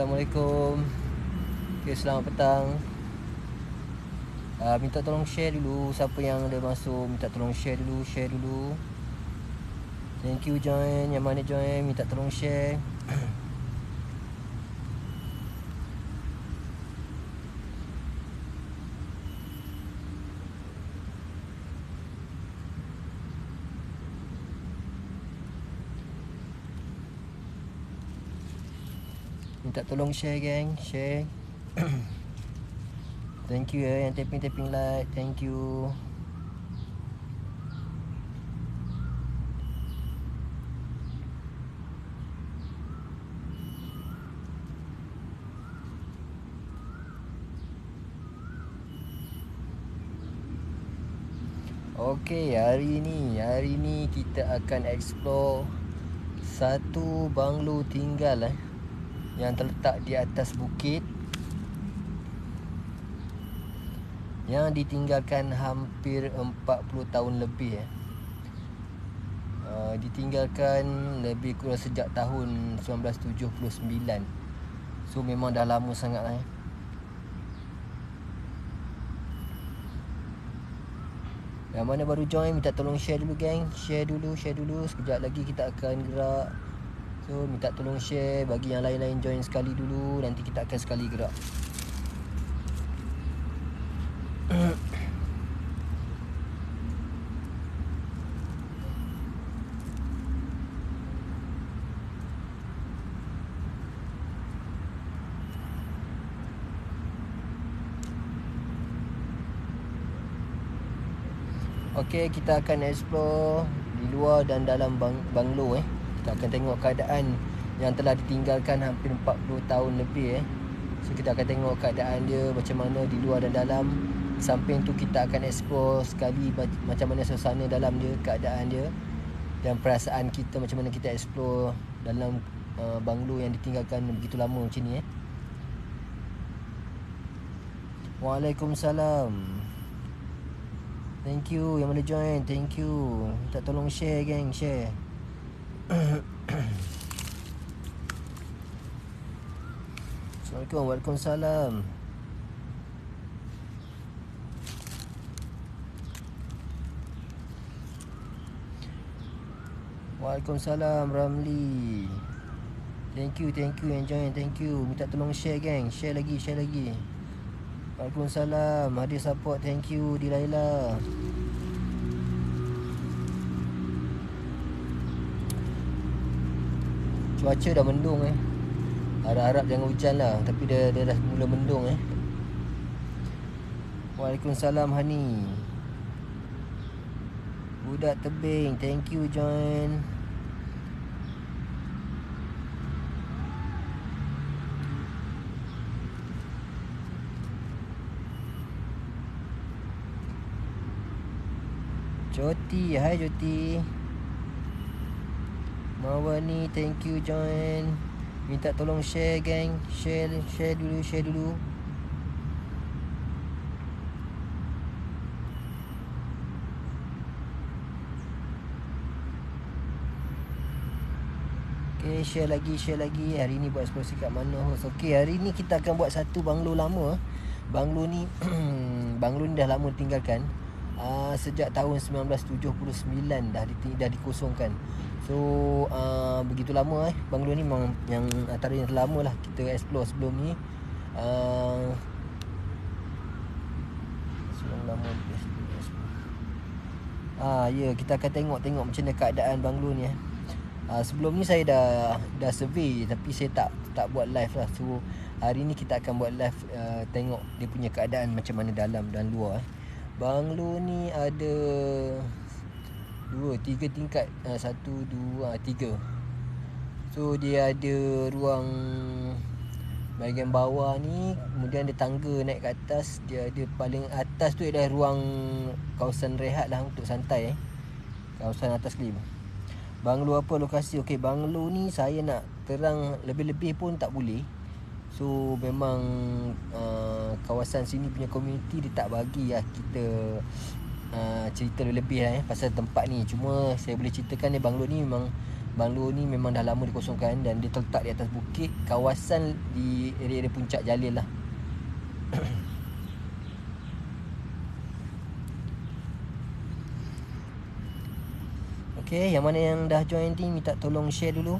Assalamualaikum. Okay, selamat petang. Minta tolong share dulu. Siapa yang ada masuk, minta tolong share dulu. Thank you join. Yang mana join, minta tolong share. Minta tolong share gang. Share. Thank you yang tapping like. Thank you. Okay, hari ni kita akan explore satu banglo tinggal yang terletak di atas bukit, yang ditinggalkan hampir 40 tahun lebih. Ditinggalkan lebih kurang sejak tahun 1979. So memang dah lama sangat lah. Yang mana baru join, minta tolong share dulu gang. Share dulu. Sekejap lagi kita akan gerak. So minta tolong share, bagi yang lain-lain join sekali dulu. Nanti kita akan sekali gerak. Okey, kita akan explore di luar dan dalam banglo. Kita akan tengok keadaan yang telah ditinggalkan hampir 40 tahun lebih. So kita akan tengok keadaan dia macam mana di luar dan dalam. Samping tu kita akan explore sekali macam mana suasana dalam dia, keadaan dia, dan perasaan kita macam mana kita explore dalam banglo yang ditinggalkan begitu lama macam ni. Waalaikumsalam. Thank you yang mana join. Thank you. Minta tolong share gang, share. Assalamualaikum. Waalaikumsalam. Waalaikumsalam Ramli. Thank you yang join. Thank you. Minta tolong share gang. Share lagi. Waalaikumsalam. Hadir support. Thank you Dilaila. Cuaca dah mendung. Harap-harap jangan hujan lah, tapi dia dah mula mendung. Waalaikumsalam Hani. Budak tebing. Thank you join. Joti, hai Joti. Mawani, thank you join. Minta tolong share gang. Share dulu. Okay, share lagi. Hari ni buat eksplorasi kat mana host. Okay, hari ni kita akan buat satu banglo lama. Banglo ni dah lama ditinggalkan. Sejak tahun 1979 dah dikosongkan. So begitu lama banglo ni memang yang antara yang terlama lah kita explore sebelum ni. Kita akan tengok macam mana keadaan banglo ni. Sebelum ni saya dah survey, tapi saya tak buat live lah. So hari ni kita akan buat live, tengok dia punya keadaan macam mana dalam dan luar. Banglo ni ada 3 tingkat. 1, 2, 3. So dia ada ruang bahagian bawah ni, kemudian ada tangga naik ke atas. Dia ada paling atas tu adalah ruang kawasan rehat lah untuk santai. Kawasan atas lift. Banglo apa lokasi? Okey, banglo ni saya nak terang lebih-lebih pun tak boleh. So memang kawasan sini punya komuniti dia tak bagi kita cerita lebih pasal tempat ni. Cuma saya boleh ceritakan banglo ni memang banglo ni memang dah lama dikosongkan dan dia terletak di atas bukit, kawasan di area-area Puncak Jalil lah. Okay, yang mana yang dah join ni minta tolong share dulu.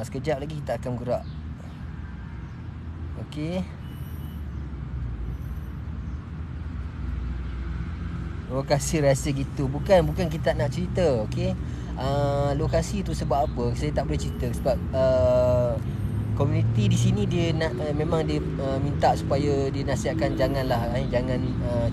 Sekejap lagi kita akan bergerak. Okay. Lokasi rasa gitu. Bukan kita nak cerita, okay. Lokasi tu sebab apa saya tak boleh cerita. Sebab komuniti di sini dia nak memang dia minta supaya dinasihatkan janganlah jangan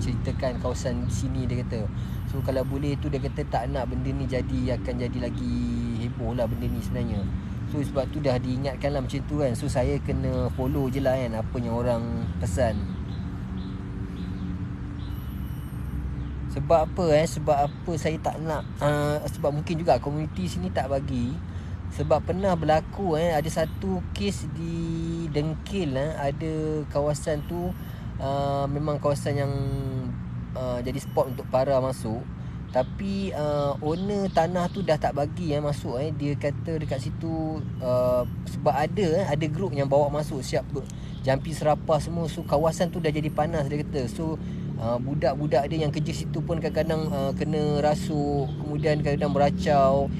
ceritakan kawasan di sini, dia kata. So kalau boleh tu dia kata tak nak benda ni akan jadi lagi heboh lah benda ni sebenarnya. So sebab tu dah diingatkan lah macam tu kan. So saya kena follow je lah kan apa yang orang pesan. Sebab apa sebab apa saya tak nak sebab mungkin juga komuniti sini tak bagi. Sebab pernah berlaku ada satu kes di Dengkil ada kawasan tu memang kawasan yang jadi spot untuk para masuk. Tapi owner tanah tu dah tak bagi masuk. Dia kata dekat situ sebab ada grup yang bawa masuk siap jampi serapah semua. So kawasan tu dah jadi panas, dia kata. So budak-budak dia yang kerja situ pun kadang-kadang kena rasuk, kemudian kadang-kadang beracau.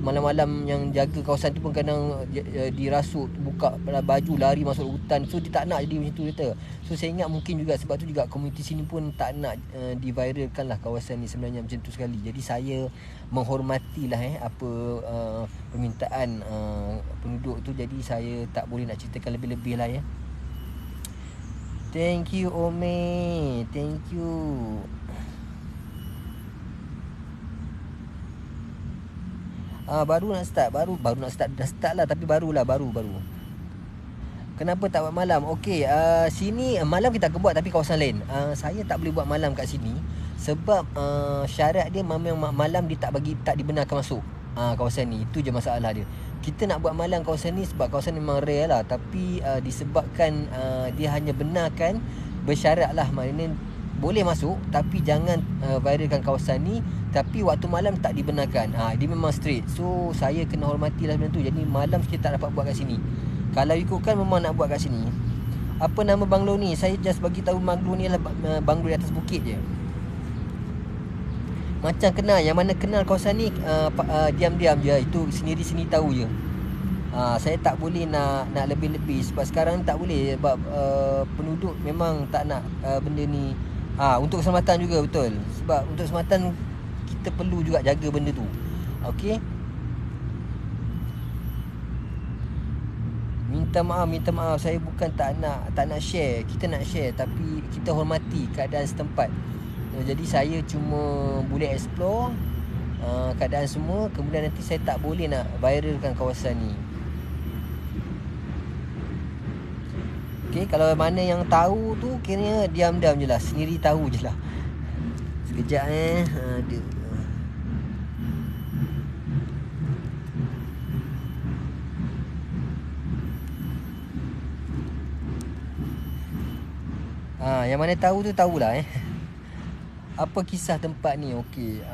Malam-malam yang jaga kawasan tu pun kadang dirasuk, buka baju lari masuk hutan. So dia tak nak jadi macam tu, kata. So saya ingat mungkin juga sebab tu juga komuniti sini pun tak nak diviralkan lah kawasan ni sebenarnya macam tu sekali. Jadi saya menghormatilah apa permintaan penduduk tu. Jadi saya tak boleh nak ceritakan lebih-lebih lah ya. Thank you Ome. Thank you. Baru nak start. Baru nak start. Dah start lah tapi baru. Kenapa tak buat malam? Okey, sini malam kita akan buat tapi kawasan lain. Saya tak boleh buat malam kat sini sebab syarat dia memang malam dia tak dibenarkan masuk kawasan ni. Itu je masalah dia. Kita nak buat malam kawasan ni sebab kawasan ni memang rare lah. Tapi disebabkan dia hanya benarkan bersyarat lah. Maknanya boleh masuk tapi jangan viralkan kawasan ni. Tapi waktu malam tak dibenarkan. Dia memang straight. So saya kena hormati lah benda tu. Jadi malam kita tak dapat buat kat sini. Kalau ikutkan memang nak buat kat sini. Apa nama banglo ni? Saya just bagi tahu banglo ni adalah banglo di atas bukit je. Macam kenal, yang mana kenal kawasan ni diam-diam je. Itu sendiri-sendiri tahu je. Saya tak boleh nak lebih-lebih sebab sekarang tak boleh sebab penduduk memang tak nak benda ni. Untuk keselamatan juga, betul. Sebab untuk keselamatan kita perlu juga jaga benda tu. Okey. Minta maaf, saya bukan tak nak share. Kita nak share tapi kita hormati keadaan setempat. Jadi saya cuma boleh explore keadaan semua. Kemudian nanti saya tak boleh nak viralkan kawasan ni. Okay, kalau mana yang tahu tu kiranya diam-diam je lah. Sendiri tahu je lah. Sekejap ada. Yang mana tahu tu tahulah Apa kisah tempat ni? Okey,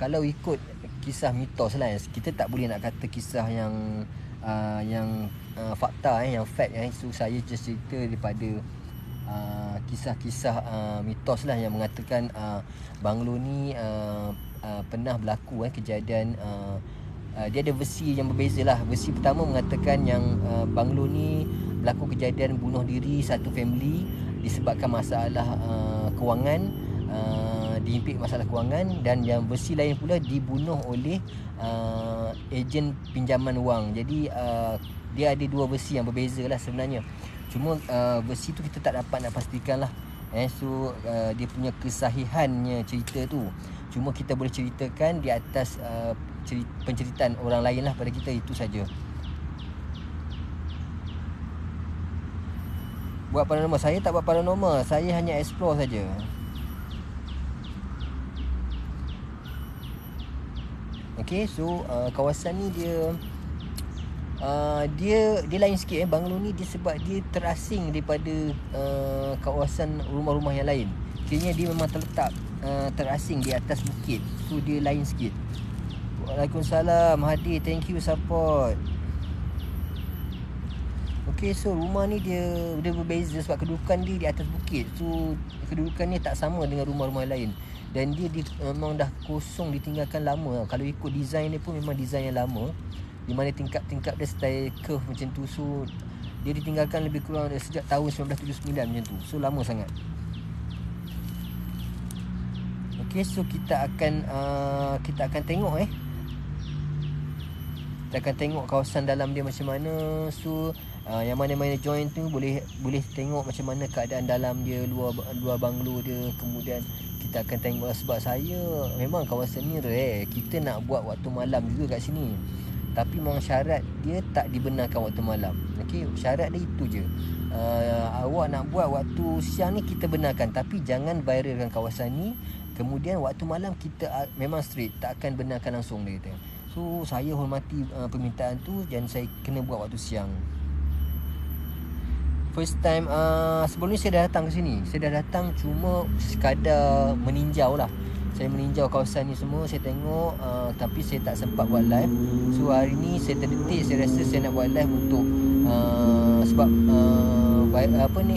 kalau ikut kisah mitos lah, kita tak boleh nak kata kisah yang fakta, yang fact. So saya just cerita daripada kisah-kisah mitos lah yang mengatakan banglo ni pernah berlaku kejadian. Dia ada versi yang berbeza lah. Versi pertama mengatakan yang banglo ni berlaku kejadian bunuh diri satu family disebabkan masalah kewangan, dihimpit masalah kewangan. Dan yang versi lain pula dibunuh oleh ejen pinjaman wang. Jadi dia ada dua versi yang berbeza lah sebenarnya. Cuma versi tu kita tak dapat nak pastikan lah. So dia punya kesahihannya cerita tu cuma kita boleh ceritakan di atas penceritaan orang lain lah pada kita. Itu saja. Buat paranormal, saya tak buat paranormal. Saya hanya explore saja. Okay, so kawasan ni dia lain sikit banglo ni. Dia sebab dia terasing daripada kawasan rumah-rumah yang lain. Kiranya dia memang terletak terasing di atas bukit. So dia lain sikit. Waalaikumsalam Hadi, thank you support. Okay, so rumah ni dia berbeza sebab kedudukan dia di atas bukit. So kedudukan ni tak sama dengan rumah-rumah lain. Dan dia memang dah kosong, ditinggalkan lama. Kalau ikut design dia pun memang design yang lama, di mana tingkap-tingkap dia style curve macam tu. So dia ditinggalkan lebih kurang sejak tahun 1979 macam tu. So lama sangat. Okay, so kita akan tengok kita akan tengok kawasan dalam dia macam mana. So yang mana-mana join tu boleh tengok macam mana keadaan dalam dia, luar banglo dia. Kemudian kita akan tengok, sebab saya memang kawasan ni rare kita nak buat waktu malam juga kat sini, tapi memang syarat dia tak dibenarkan waktu malam. Okey, syarat dia itu je. Awak nak buat waktu siang ni kita benarkan, tapi jangan viralkan kawasan ni. Kemudian waktu malam kita memang straight, tak akan benarkan langsung, dia kata. So saya hormati permintaan tu dan saya kena buat waktu siang. First time, sebelum ni saya dah datang ke sini. Saya dah datang cuma sekadar meninjau lah. Saya meninjau kawasan ni semua, saya tengok, tapi saya tak sempat buat live. So hari ni saya terdetik, saya rasa saya nak buat live untuk sebab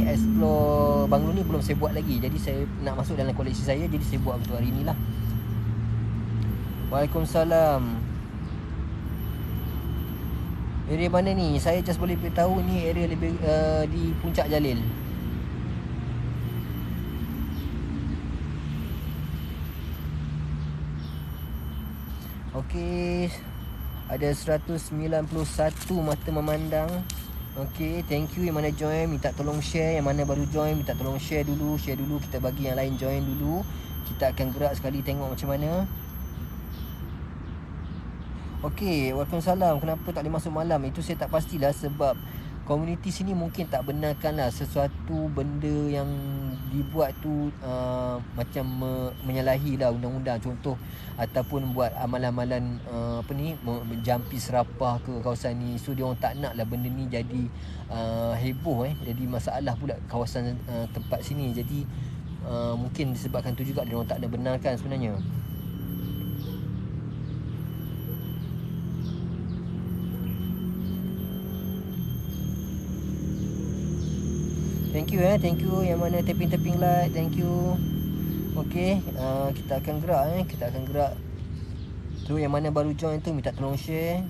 explore banglo ni belum saya buat lagi. Jadi saya nak masuk dalam koleksi saya, jadi saya buat untuk hari ni lah. Waalaikumsalam. Area mana ni? Saya just boleh beritahu ni area lebih di Puncak Jalil. Okey, ada 191 mata memandang. Okey, thank you yang mana join, minta tolong share. Yang mana baru join, minta tolong share dulu. Kita bagi yang lain join dulu. Kita akan gerak sekali tengok macam mana. Okey, waalaikumsalam. Kenapa tak boleh masuk malam? Itu saya tak pastilah, sebab komuniti sini mungkin tak benarkan lah sesuatu benda yang dibuat tu macam menyalahi lah undang-undang. Contoh, ataupun buat amalan-amalan jampi serapah ke kawasan ni. So dia orang tak nak lah benda ni jadi heboh, jadi masalah pula kawasan tempat sini. Jadi mungkin disebabkan tu juga dia orang tak ada benarkan sebenarnya. Thank you thank you yang mana tapping like, thank you. Okey, kita akan gerak tu. Yang mana baru join tu minta tolong share,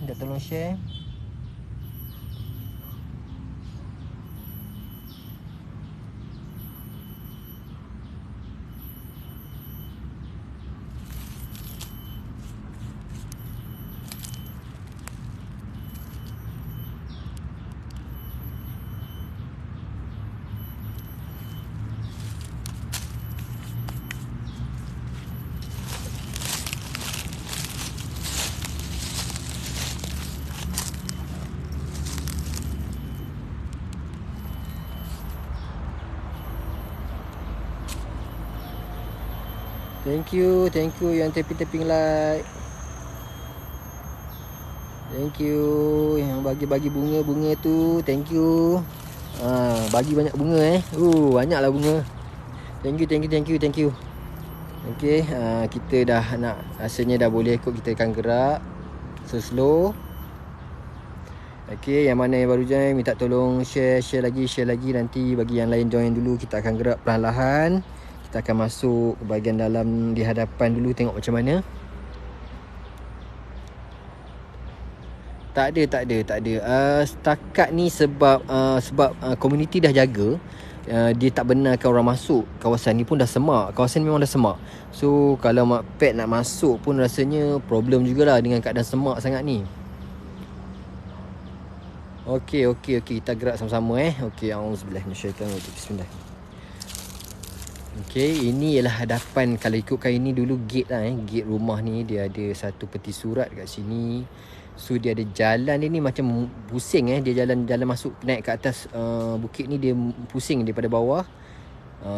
Thank you yang tapping like. Thank you yang bagi bunga tu. Thank you. Bagi banyak bunga banyaklah bunga. Thank you. Okey, kita dah nak, rasanya dah boleh kot, kita akan gerak slow. Okey, yang mana yang baru join minta tolong share lagi. Nanti bagi yang lain join dulu, kita akan gerak perlahan-lahan. Kita akan masuk bahagian dalam di hadapan dulu, tengok macam mana. Tak ada. Setakat ni sebab komuniti dah jaga, dia tak benarkan orang masuk. Kawasan ni pun dah semak. Kawasan ni memang dah semak. So kalau mak pet nak masuk pun rasanya problem jugalah dengan keadaan semak sangat ni. Okey, kita gerak sama-sama Okey, auzubillahi minasyaitanir rajim. Bismillah. Okey, ini ialah hadapan. Kalau ikutkan ini dulu gate lah gate rumah ni, dia ada satu peti surat kat sini. So dia ada jalan dia ni macam pusing dia jalan masuk naik ke atas bukit ni, dia pusing daripada bawah.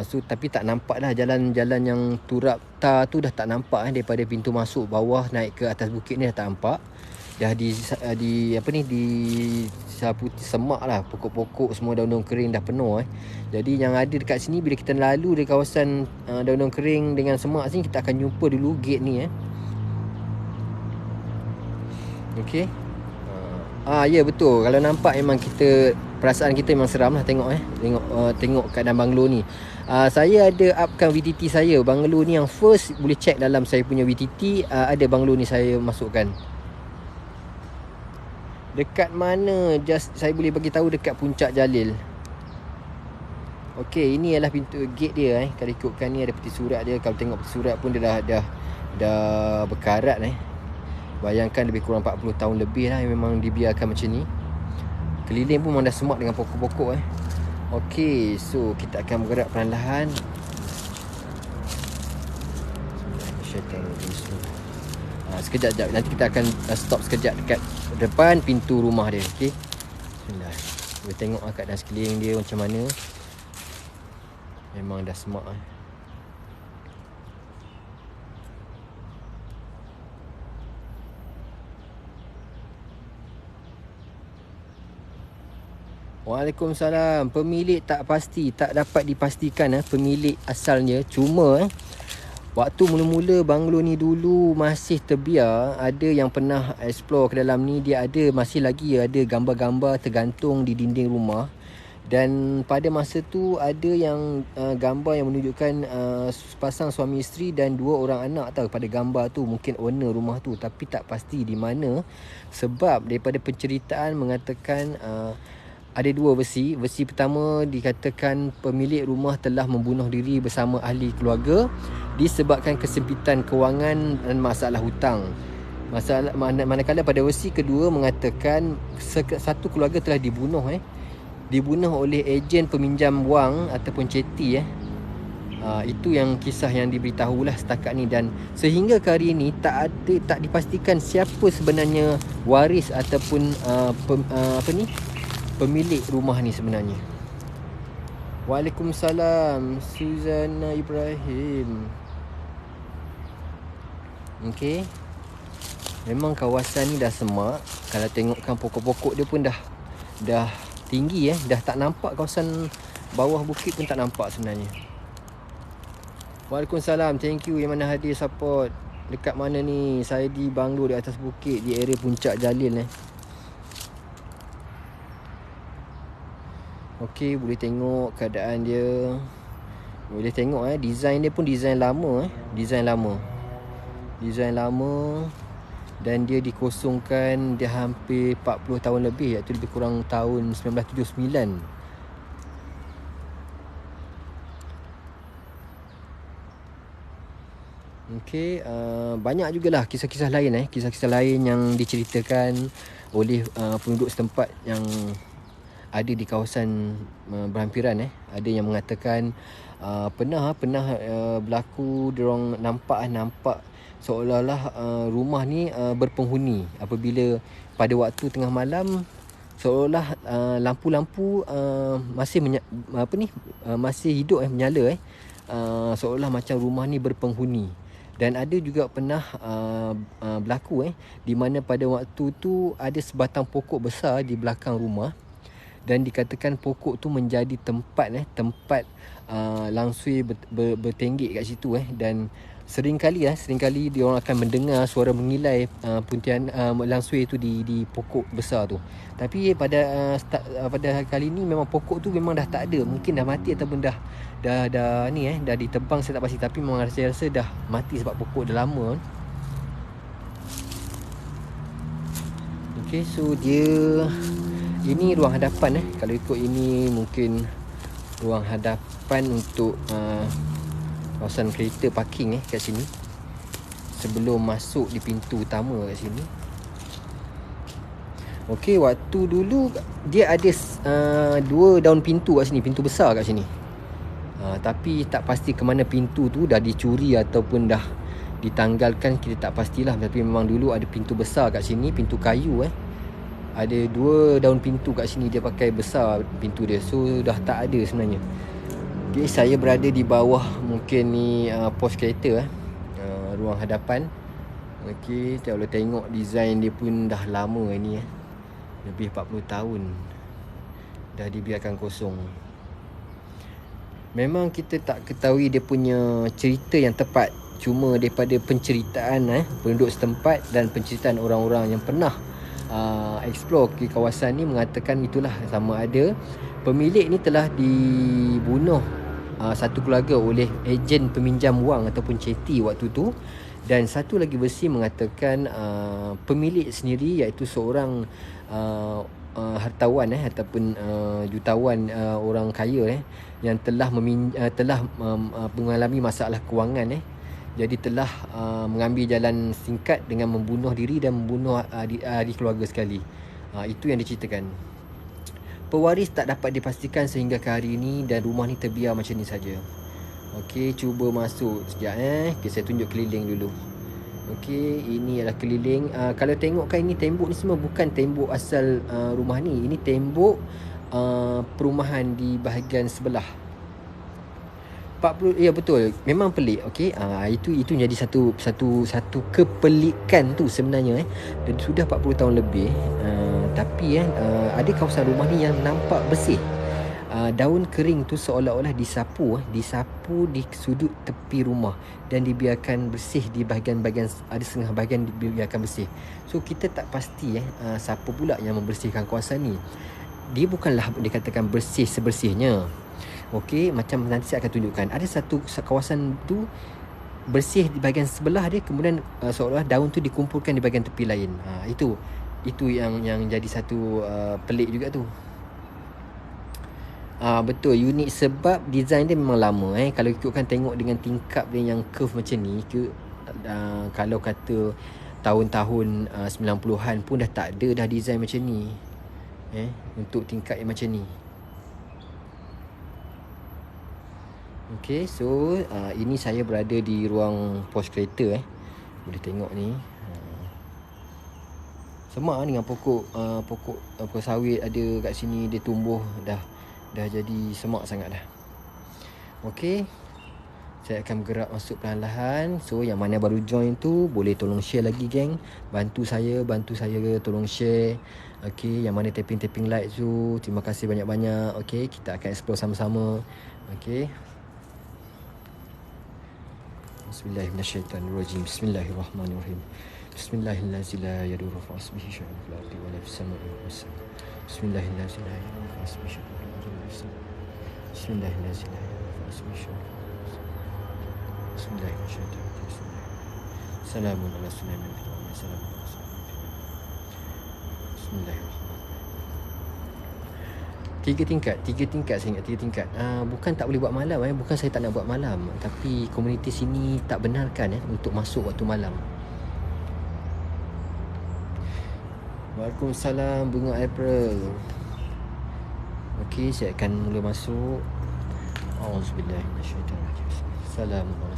So tapi tak nampak lah jalan yang turap tar tu, dah tak nampak daripada pintu masuk bawah naik ke atas bukit ni dah tak nampak. Dah di saputi semak lah, pokok-pokok semua daun-daun kering dah penuh Jadi yang ada dekat sini, bila kita lalu di kawasan daun-daun kering dengan semak sini, kita akan jumpa dulu gate ni Okey. Ya betul. Kalau nampak memang kita, perasaan kita memang seram lah tengok tengok keadaan banglo ni. Saya ada upkan VTT saya. Banglo ni yang first boleh check dalam saya punya VTT, ada banglo ni saya masukkan. Dekat mana? Just saya boleh bagi tahu dekat Puncak Jalil. Okey, ini adalah pintu gate dia Kalau ikutkan ni ada peti surat dia. Kalau tengok peti surat pun dia dah berkarat Bayangkan lebih kurang 40 tahun lebih lah memang dibiarkan macam ni. Keliling pun memang dah semak dengan pokok-pokok Okey, so kita akan bergerak perlahan-lahan. Sekejap. Nanti kita akan stop sekejap dekat depan pintu rumah dia. Okey. Bismillah. Boleh tengok keadaan sekeliling dia macam mana. Memang dah semak Waalaikumsalam. Pemilik tak pasti, tak dapat dipastikan pemilik asalnya. Cuma waktu mula-mula banglo ni dulu masih terbiar, ada yang pernah explore ke dalam ni, dia masih lagi ada gambar-gambar tergantung di dinding rumah. Dan pada masa tu ada yang gambar yang menunjukkan sepasang suami isteri dan 2 orang anak pada gambar tu. Mungkin owner rumah tu, tapi tak pasti di mana. Sebab daripada penceritaan mengatakan ada 2 versi. Versi pertama dikatakan pemilik rumah telah membunuh diri bersama ahli keluarga disebabkan kesempitan kewangan dan masalah hutang. Manakala pada versi kedua mengatakan satu keluarga telah dibunuh oleh ejen peminjam wang ataupun ceti Itu yang kisah yang diberitahulah setakat ni. Dan sehingga ke hari ini tak dipastikan siapa sebenarnya waris ataupun pemilik rumah ni sebenarnya. Waalaikumsalam, Suzana Ibrahim. Okey. Memang kawasan ni dah semak. Kalau tengokkan pokok-pokok dia pun dah tinggi dah tak nampak, kawasan bawah bukit pun tak nampak sebenarnya. Waalaikumsalam. Thank you yang mana hadir support. Dekat mana ni? Saya di banglo di atas bukit di area Puncak Jalil Okey, boleh tengok keadaan dia. Boleh tengok design dia pun design lama Design lama. Dan dia dikosongkan dia hampir 40 tahun lebih, iaitu lebih kurang tahun 1979. Okey, banyak jugalah kisah-kisah lain kisah-kisah lain yang diceritakan oleh penduduk setempat yang ada di kawasan berhampiran Ada yang mengatakan pernah berlaku diorang nampak seolah-olah rumah ni berpenghuni apabila pada waktu tengah malam, seolah lampu-lampu masih masih hidup menyala seolah macam rumah ni berpenghuni. Dan ada juga pernah berlaku di mana pada waktu tu ada sebatang pokok besar di belakang rumah. Dan dikatakan pokok tu menjadi tempat langsui bertenggek kat situ Dan seringkali dia orang akan mendengar suara mengilai langsui itu di pokok besar tu. Tapi pada kali ni memang pokok tu memang dah tak ada, mungkin dah mati ataupun dah ditebang, saya tak pasti, tapi memang saya rasa dah mati sebab pokok dah lama. Okey, so ini ruang hadapan Kalau ikut ini mungkin ruang hadapan untuk kawasan kereta parking kat sini sebelum masuk di pintu utama kat sini. Okey, waktu dulu dia ada 2 daun pintu kat sini, pintu besar kat sini. Tapi tak pasti ke mana pintu tu dah dicuri ataupun dah ditanggalkan, kita tak pastilah. Tapi memang dulu ada pintu besar kat sini, pintu kayu Ada 2 daun pintu kat sini, dia pakai besar pintu dia. So dah tak ada sebenarnya. Okay, saya berada di bawah mungkin ni pos kereta ruang hadapan. Okey, kalau tengok design dia pun dah lama ini lebih 40 tahun dah dibiarkan kosong. Memang kita tak ketahui dia punya cerita yang tepat Cuma daripada penceritaan penduduk setempat dan penceritaan orang-orang yang pernah explore ke kawasan ni mengatakan itulah, sama ada pemilik ni telah dibunuh satu keluarga oleh ejen peminjam wang ataupun ceti waktu tu, dan satu lagi versi mengatakan pemilik sendiri iaitu seorang hartawan ataupun jutawan, orang kaya yang telah mengalami masalah kewangan jadi telah mengambil jalan singkat dengan membunuh diri dan membunuh ahli keluarga sekali. Itu yang diceritakan. Pewaris tak dapat dipastikan sehingga ke hari ini dan rumah ni terbiar macam ni saja. Okey, cuba masuk sekejap Okay, saya tunjuk keliling dulu. Okey, ini adalah keliling. Kalau tengokkan ini tembok ni semua bukan tembok asal rumah ni. Ini tembok perumahan di bahagian sebelah. 40, ya betul, memang pelik. Okey, itu jadi satu kepelikan tu sebenarnya dan sudah 40 tahun lebih. Tapi ada kawasan rumah ni yang nampak bersih. Daun kering tu seolah-olah disapu di sudut tepi rumah dan dibiarkan bersih di bahagian-bahagian, ada setengah bahagian dibiarkan bersih. So kita tak pasti siapa pula yang membersihkan kawasan ni. Dia bukanlah dikatakan bersih sebersihnya. Okey, macam nanti saya akan tunjukkan. Ada satu kawasan tu bersih di bahagian sebelah dia, kemudian seolah-olah daun tu dikumpulkan di bahagian tepi lain. Itu yang jadi satu pelik juga tu. Betul, unik sebab design dia memang lama. Kalau ikutkan tengok dengan tingkap dia yang curve macam ni kalau kata tahun-tahun 90-an pun dah tak ada dah design macam ni. Untuk tingkap yang macam ni. Okey, so ini saya berada di ruang pos kereta. Boleh tengok ni. Semak dengan pokok sawit ada kat sini, dia tumbuh dah jadi semak sangat dah. Okey, saya akan bergerak masuk perlahan-lahan. So yang mana baru join tu boleh tolong share lagi geng. Bantu saya tolong share. Okey, yang mana tapping like tu, terima kasih banyak-banyak. Okey, kita akan explore sama-sama. Okey. Bismillahirrahmanirrahim. Bismillahirrahmanirrahim. Bismillahirrahmanirrahim. Yadurru fa'asbihi syai'un fil ardi wa la fis sama'i wa fis sama'i. Bismillahirrahmanirrahim. Fa'asbihi syai'un fil ardi wa la fis sama'i. Bismillahirrahmanirrahim. Fa'asbihi syai'un. Bismillahirrahmanirrahim. Assalamun ala Sulaiman. Assalamun ala Sulaiman. Bismillahirrahmanirrahim. Tiga tingkat saya ingat 3 tingkat. Bukan tak boleh buat malam bukan saya tak nak buat malam, tapi komuniti sini tak benarkan untuk masuk waktu malam. Waalaikumsalam bunga April. Okey, saya akan mula masuk. Auzubillahi minasyaitanir rajim. Assalamualaikum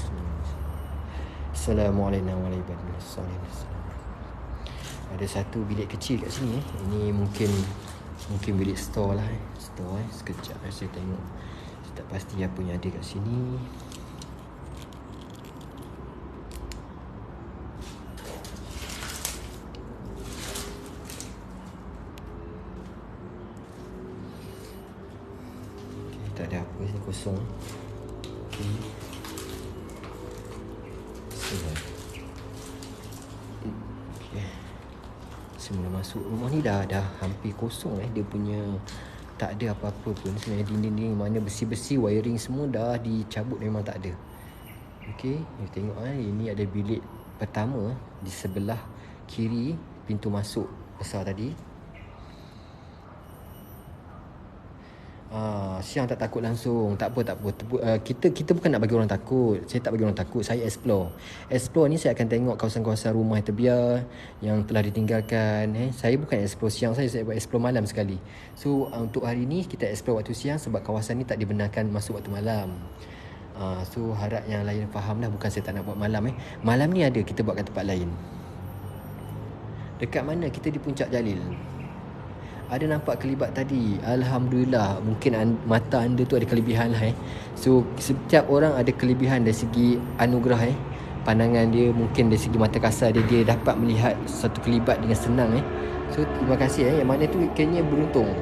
warahmatullahi wabarakatuh. Ada satu bilik kecil kat sini. Ini mungkin bilik store lah. Store sekejap saya tengok. Saya tak pasti apa yang ada kat sini. Okay, tak ada apa sini, kosong. Okay. Semula masuk rumah ni dah hampir kosong dia punya, tak ada apa-apa pun sebenarnya. Dinding-dinding mana besi-besi, wiring semua dah dicabut, memang tak ada. Okey, you tengok ini ada bilik pertama di sebelah kiri pintu masuk besar tadi. Siang tak takut langsung. Tak apa. Kita bukan nak bagi orang takut. Saya tak bagi orang takut. Saya explore ni saya akan tengok kawasan-kawasan rumah yang terbiar, yang telah ditinggalkan. Saya bukan explore siang, saya explore malam sekali. So untuk hari ni kita explore waktu siang sebab kawasan ni tak dibenarkan masuk waktu malam. So harap yang lain faham lah, bukan saya tak nak buat malam. Malam ni ada, kita buat kat tempat lain. Dekat mana? Kita di Puncak Jalil. Ada nampak kelibat tadi. Alhamdulillah. Mungkin mata anda tu ada kelebihan lah. So setiap orang ada kelebihan dari segi anugerah. Pandangan dia mungkin dari segi mata kasar dia dapat melihat satu kelibat dengan senang. So terima kasih. Yang mana tu kayaknya beruntung.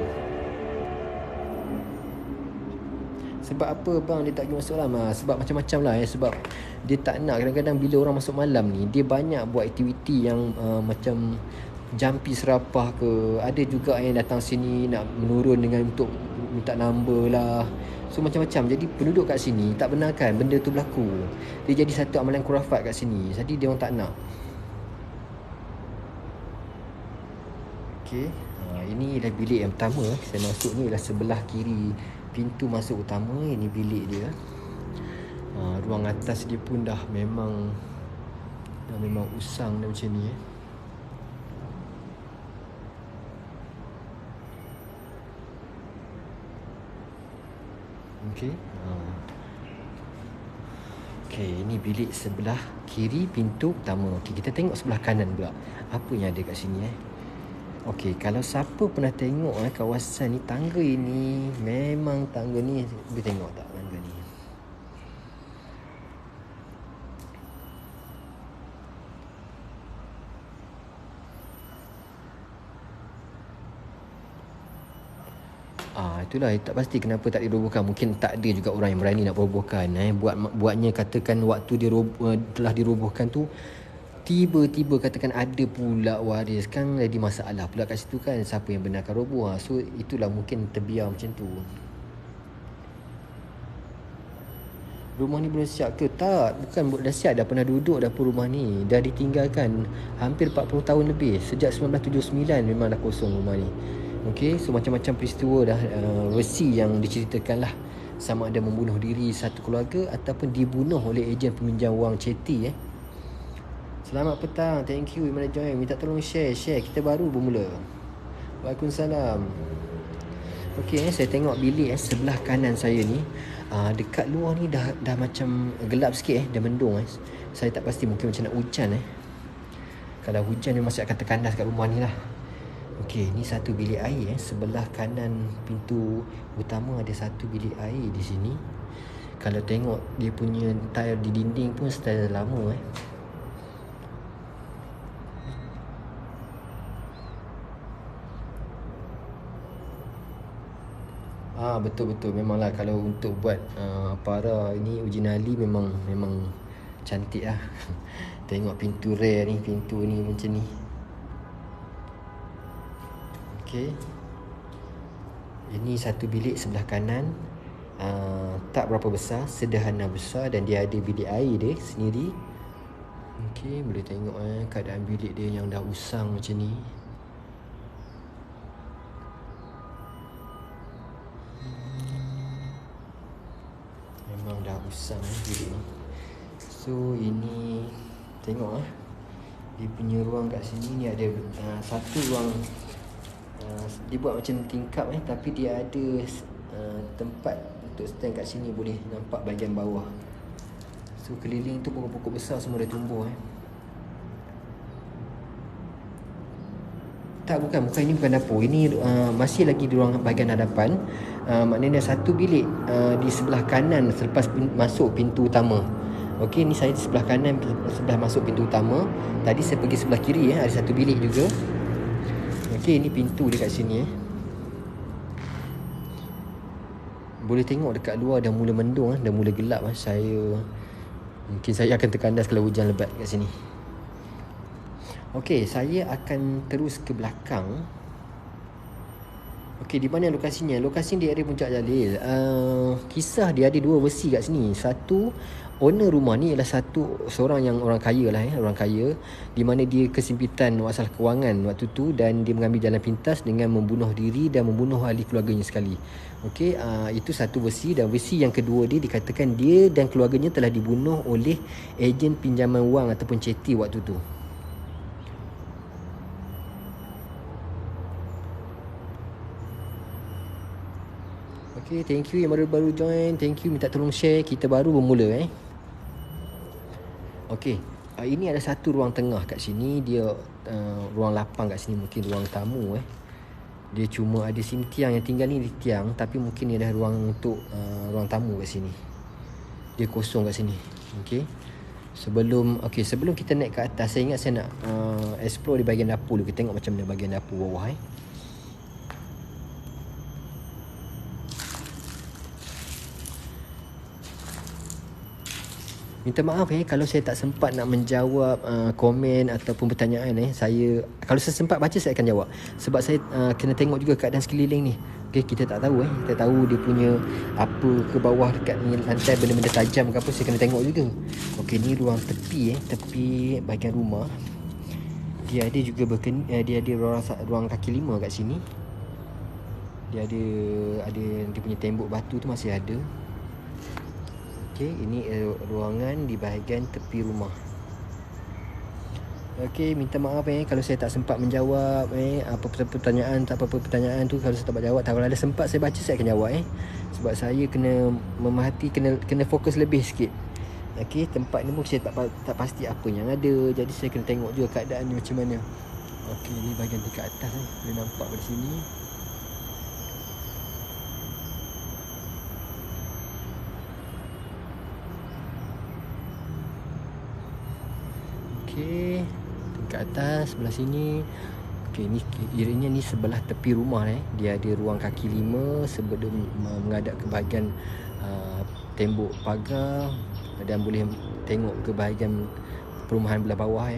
Sebab apa bang dia tak pergi masuk dalam? Sebab macam-macam lah sebab dia tak nak, kadang-kadang bila orang masuk malam ni dia banyak buat aktiviti yang macam jampi serapah ke. Ada juga yang datang sini nak menurun dengan untuk minta number lah. So macam-macam. Jadi penduduk kat sini tak benarkan benda tu berlaku. Dia jadi satu amalan khurafat kat sini. Jadi dia orang tak nak. Okay, ini adalah bilik yang pertama. Saya masuk ni adalah sebelah kiri pintu masuk utama. Ini bilik dia. Ruang atas dia pun dah memang usang dah macam ni. Okay. Okay, ini bilik sebelah kiri pintu utama. Okay, kita tengok sebelah kanan pula. Apa yang ada kat sini Okey, kalau siapa pernah tengok kawasan ni, tangga ini, memang tangga ni, boleh tengok tak tangga ni? Itulah tak pasti kenapa tak dirobohkan. Mungkin tak ada juga orang yang berani nak robohkan. Buatnya katakan waktu dia telah dirobohkan tu, tiba-tiba katakan ada pula waris, kan jadi masalah pula kat situ kan, siapa yang benarkan roboh. So itulah mungkin terbiar macam tu. Rumah ni belum siap ke? Tak, bukan dah siap, dah pernah duduk dapur rumah ni. Dah ditinggalkan hampir 40 tahun lebih. Sejak 1979 memang dah kosong rumah ni. Okey, so macam-macam peristiwa dah versi yang diceritakan lah. Sama ada membunuh diri satu keluarga ataupun dibunuh oleh ejen peminjam wang Chetty. Selamat petang, thank you Imran join. Minta tolong share, kita baru bermula. Waalaikumsalam. Okey, saya tengok bilik sebelah kanan saya ni. Dekat luar ni dah macam gelap sikit dah mendung Saya tak pasti, mungkin macam nak hujan Kalau hujan memang saya akan terkandas kat rumah ni lah. Okey, ni satu bilik air sebelah kanan pintu utama ada satu bilik air di sini. Kalau tengok dia punya tile di dinding pun style lama betul-betul memanglah kalau untuk buat para ini uji nyali memang cantik lah. Tengok pintu rare ni, pintu ni macam ni. Okey, ini satu bilik sebelah kanan. Tak berapa besar, sederhana besar, dan dia ada bilik air dia sendiri. Okey, boleh tengok keadaan bilik dia yang dah usang macam ni. Memang dah usang bilik ni. So ini tengok dia punya ruang kat sini ni ada satu ruang. Dia buat macam tingkap tapi dia ada tempat untuk stand kat sini, boleh nampak bahagian bawah. So keliling tu pokok-pokok besar semua dah tumbuh Tak, bukan ini bukan dapur. Ini masih lagi di ruang bahagian hadapan. Maknanya satu bilik di sebelah kanan selepas masuk pintu utama. Okey, ni saya di sebelah kanan sebelah masuk pintu utama. Tadi saya pergi sebelah kiri ada satu bilik juga. Okey, ini pintu dekat sini Boleh tengok dekat luar dah mula mendung dah mula gelap Mungkin saya akan terkandas kalau hujan lebat kat sini. Okey, saya akan terus ke belakang. Okey, di mana lokasinya? Lokasi di area Puncak Jalil. Kisah dia ada dua versi kat sini. Satu, owner rumah ni ialah seorang yang orang kaya lah orang kaya, di mana dia kesempitan masalah kewangan waktu tu dan dia mengambil jalan pintas dengan membunuh diri dan membunuh ahli keluarganya sekali. Okey, itu satu versi. Dan versi yang kedua dia dikatakan dia dan keluarganya telah dibunuh oleh ejen pinjaman wang ataupun Chetty waktu tu. Okay, thank you yang baru join. Thank you, minta tolong share. Kita baru bermula Okay, ini ada satu ruang tengah kat sini. Dia ruang lapang kat sini, mungkin ruang tamu Dia cuma ada sim tiang, yang tinggal ni di tiang, tapi mungkin ni ada ruang untuk ruang tamu kat sini. Dia kosong kat sini. Okay, sebelum kita naik ke atas, saya ingat saya nak explore di bahagian dapur dulu. Kita tengok macam mana bahagian dapur bawah Minta maaf kalau saya tak sempat nak menjawab komen ataupun pertanyaan saya, kalau saya sempat baca saya akan jawab. Sebab saya kena tengok juga keadaan sekeliling ni. Okey, kita tak tahu kita tahu dia punya apa ke bawah dekat ni lantai, benda-benda tajam ke apa, saya kena tengok juga. Okey, ni ruang tepi tepi bahagian rumah. Dia ada juga dia ada ruang kaki lima kat sini. Dia ada dia punya tembok batu tu masih ada. Okey, ini ruangan di bahagian tepi rumah. Okey, minta maaf kalau saya tak sempat menjawab apa-apa pertanyaan tu, kalau saya tak dapat jawab, kalau ada sempat saya baca saya akan jawab sebab saya kena memerhati, kena fokus lebih sikit. Okey, tempat ni pun saya tak pasti apa yang ada, jadi saya kena tengok juga keadaan ni macam mana. Okey, ni bahagian dekat atas boleh nampak pada sini. Okey, tingkat atas sebelah sini. Okey, ni kiranya ni sebelah tepi rumah dia ada ruang kaki lima sebelum menghadap ke bahagian tembok pagar, dan boleh tengok ke bahagian perumahan belah bawah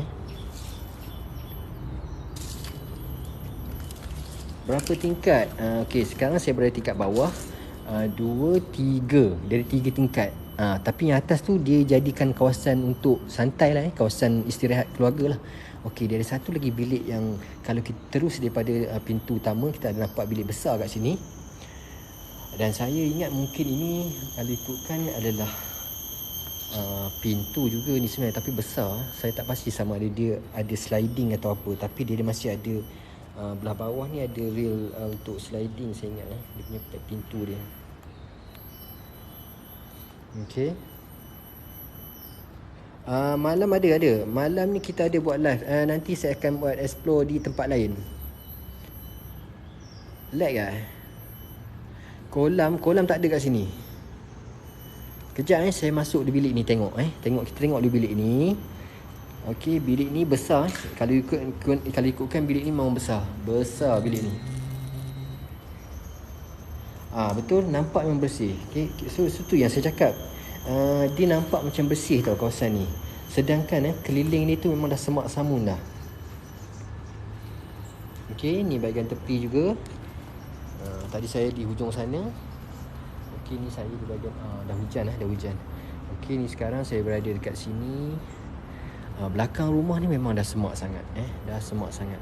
Berapa tingkat? Okey, sekarang saya berada tingkat bawah. 2, 3. Dari 3 tingkat. Tapi yang atas tu dia jadikan kawasan untuk santai lah kawasan istirahat keluarga lah. Okey, dia ada satu lagi bilik yang kalau kita terus daripada pintu utama, kita ada nampak bilik besar kat sini. Dan saya ingat mungkin ini kalau ikutkan adalah pintu juga ni sebenarnya, tapi besar. Saya tak pasti sama ada dia ada sliding atau apa, tapi dia masih ada belah bawah ni ada rail untuk sliding, saya ingat dia punya pintu dia. Okey. Malam ada. Malam ni kita ada buat live. Nanti saya akan buat explore di tempat lain. Lag Kolam tak ada kat sini. Kejap saya masuk di bilik ni tengok kita tengok di bilik ni. Okey, bilik ni besar. Kalau ikutkan bilik ni memang besar. Besar bilik ni. Betul, nampak memang bersih. Okey, so tu yang saya cakap. Dia nampak macam bersih tau kawasan ni. Sedangkan keliling ni tu memang dah semak samun dah. Okey, ni bahagian tepi juga. Tadi saya di hujung sana. Okey, ni saya di bahagian dah hujan. Okey, ni sekarang saya berada dekat sini. Belakang rumah ni memang dah semak sangat dah semak sangat.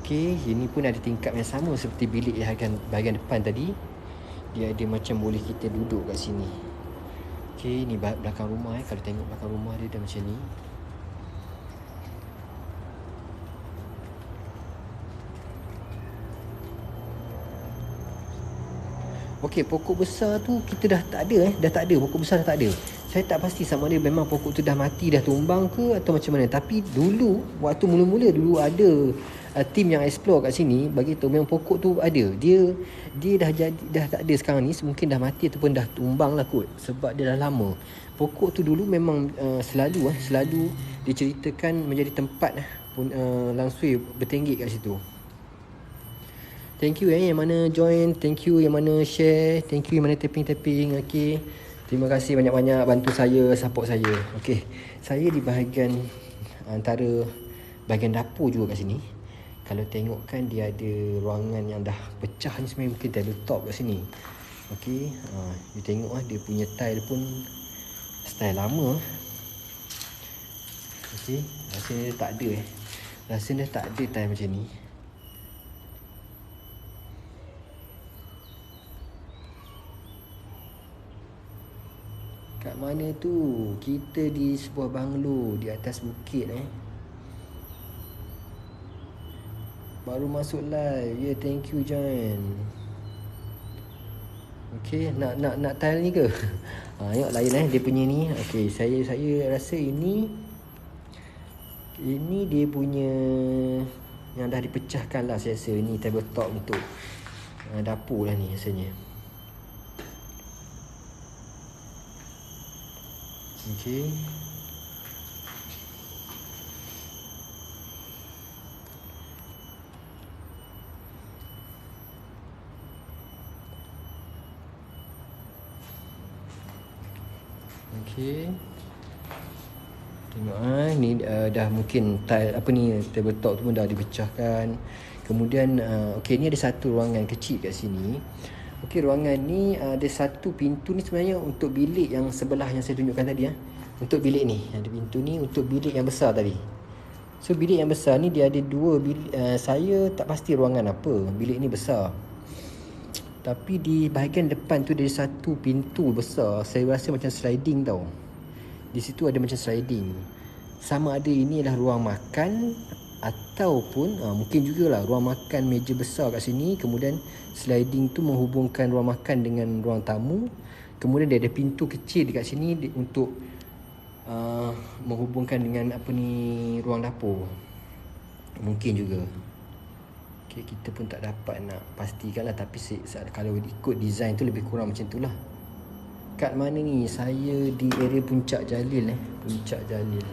Okey, ini pun ada tingkap yang sama seperti bilik yang bahagian depan tadi. Dia ada macam boleh kita duduk kat sini. Okey, ni belakang rumah kalau tengok belakang rumah dia dah macam ni. Okey, pokok besar tu kita dah tak ada pokok besar dah tak ada. Saya tak pasti sama ada memang pokok tu dah mati, dah tumbang ke atau macam mana. Tapi dulu, waktu mula-mula dulu ada tim yang explore kat sini, bagi tahu memang pokok tu ada. Dia dah tak ada sekarang ni, mungkin dah mati ataupun dah tumbang lah kot, sebab dia dah lama. Pokok tu dulu memang selalu diceritakan menjadi tempat langsui bertenggek kat situ. Thank you yang mana join, thank you yang mana share, thank you yang mana tapping. Okey. Terima kasih banyak-banyak bantu saya, support saya. Okey. Saya di bahagian antara bahagian dapur juga kat sini. Kalau tengokkan dia ada ruangan yang dah pecah ni, sebenarnya mungkin dia top kat sini. Okey. You tengok dia punya tile pun style lama. Okey. Rasanya tak ada Rasanya tak ada tile macam ni. Kat mana tu? Kita di sebuah banglo di atas bukit Baru masuk live. Ya, thank you join. Okey, nak tile ni ke? Tengok lain dia punya ni. Okey, saya rasa ini dia punya yang dah dipecahkan lah. Saya rasa ni tabletop untuk dapur lah ni rasanya. Okey. Okey. Tengok ni dah mungkin tile tabletop tu pun dah dipecahkan. Kemudian okey, ni ada satu ruangan kecil kat sini. Okey, ruangan ni ada satu pintu ni sebenarnya untuk bilik yang sebelah yang saya tunjukkan tadi Untuk bilik ni, ada pintu ni untuk bilik yang besar tadi. So bilik yang besar ni dia ada dua bilik. Saya tak pasti ruangan apa. Bilik ni besar. Tapi di bahagian depan tu ada satu pintu besar. Saya rasa macam sliding tau. Di situ ada macam sliding. Sama ada ini adalah ruang makan ataupun mungkin jugalah ruang makan, meja besar kat sini. Kemudian sliding tu menghubungkan ruang makan dengan ruang tamu. Kemudian dia ada pintu kecil dekat sini untuk menghubungkan dengan ruang dapur. Mungkin juga. Okay, kita pun tak dapat nak pastikan lah. Tapi kalau ikut design tu lebih kurang macam tu lah. Kat mana ni? Saya di area Puncak Jalil Puncak Jalil.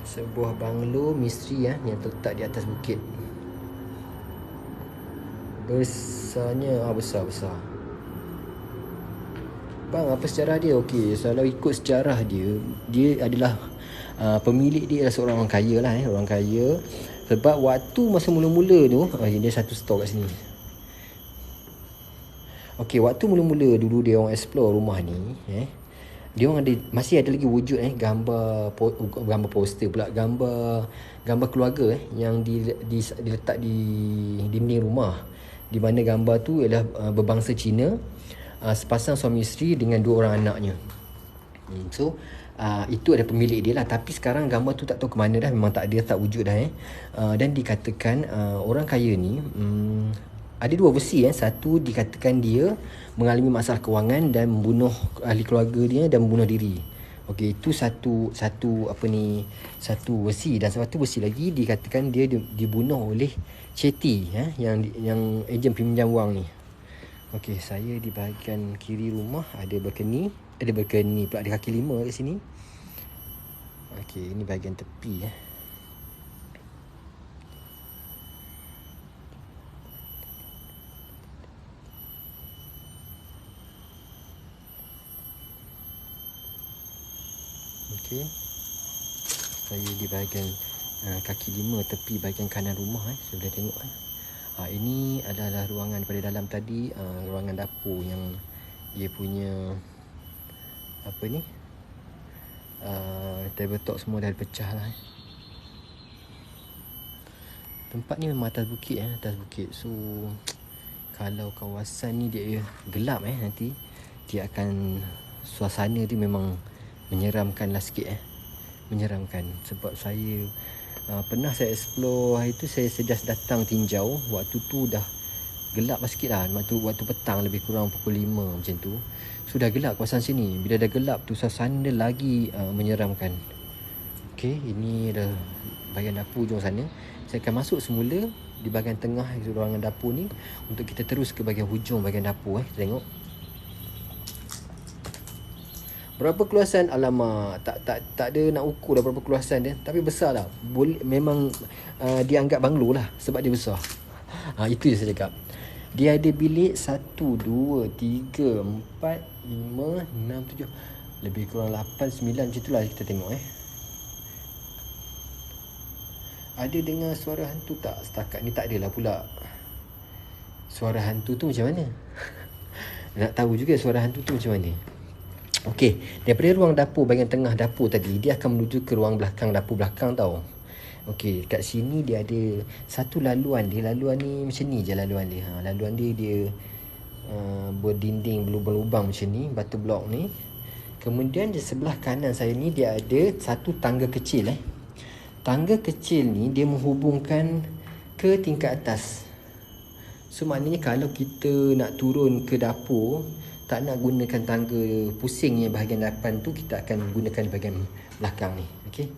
Sebuah banglo misteri yang terletak di atas bukit. Besarnya besar. Bang, apa sejarah dia? Okey, kalau ikut sejarah dia adalah pemilik dia adalah seorang orang kaya lah orang kaya. Sebab waktu masa mula-mula tu dia satu store kat sini. Okey, waktu mula-mula dulu dia orang explore rumah ni, dia orang masih ada lagi wujud gambar poster pula, gambar keluarga yang diletak di dinding rumah, di mana gambar tu ialah berbangsa Cina, sepasang suami isteri dengan dua orang anaknya. So itu ada pemilik dia lah. Tapi sekarang gambar tu tak tahu ke mana dah. Memang tak wujud dah dan dikatakan orang kaya ni ada dua versi. Satu dikatakan dia mengalami masalah kewangan dan membunuh ahli keluarga dia dan membunuh diri. Okey, itu satu versi. Dan satu versi lagi dikatakan dia dibunuh oleh Chetty yang ejen pinjam wang ni. Okey, saya di bahagian kiri rumah ada balkoni pula, ada kaki lima kat sini. Okey, ini bahagian tepi Okey. Saya di bahagian kaki lima tepi bahagian kanan rumah saya boleh tengok ini adalah ruangan daripada dalam tadi, ruangan dapur yang dia punya tabletop semua dah pecah lah. Tempat ni memang atas bukit So kalau kawasan ni dia gelap nanti dia akan, suasana dia memang menyeramkan lah sikit menyeramkan. Sebab saya pernah saya explore hari tu, saya just datang tinjau, waktu tu dah gelap sikit lah. Waktu petang lebih kurang pukul 5 macam tu. Sudah gelap kawasan sini. Bila dah gelap tu suasana lagi menyeramkan. Okey, ini dah bahagian dapur hujung sana. Saya akan masuk semula di bahagian tengah ruangan dapur ni untuk kita terus ke bahagian hujung bahagian dapur kita tengok. Berapa keluasan? Alamak, tak ada nak ukur dah berapa keluasan dia. Tapi besar lah. Memang dianggap banglo lah sebab dia besar. Itu je saya cakap. Dia ada bilik 1, 2, 3, 4, 5, 6, 7, lebih kurang 8, 9 macam itulah kita tengok Ada dengar suara hantu tak? Setakat ni tak adalah pula. Suara hantu tu macam mana? Nak tahu juga suara hantu tu macam mana. Okey, daripada ruang dapur bahagian tengah dapur tadi, dia akan menuju ke ruang belakang, dapur belakang tau. Okey, kat sini dia ada satu laluan dia. Laluan ni macam ni je laluan dia. Laluan dia berdinding berlubang-lubang macam ni, batu blok ni. Kemudian di sebelah kanan saya ni dia ada satu tangga kecil Tangga kecil ni dia menghubungkan ke tingkat atas. So maknanya kalau kita nak turun ke dapur, tak nak gunakan tangga pusingnya bahagian depan tu, kita akan gunakan bahagian belakang ni. Okey.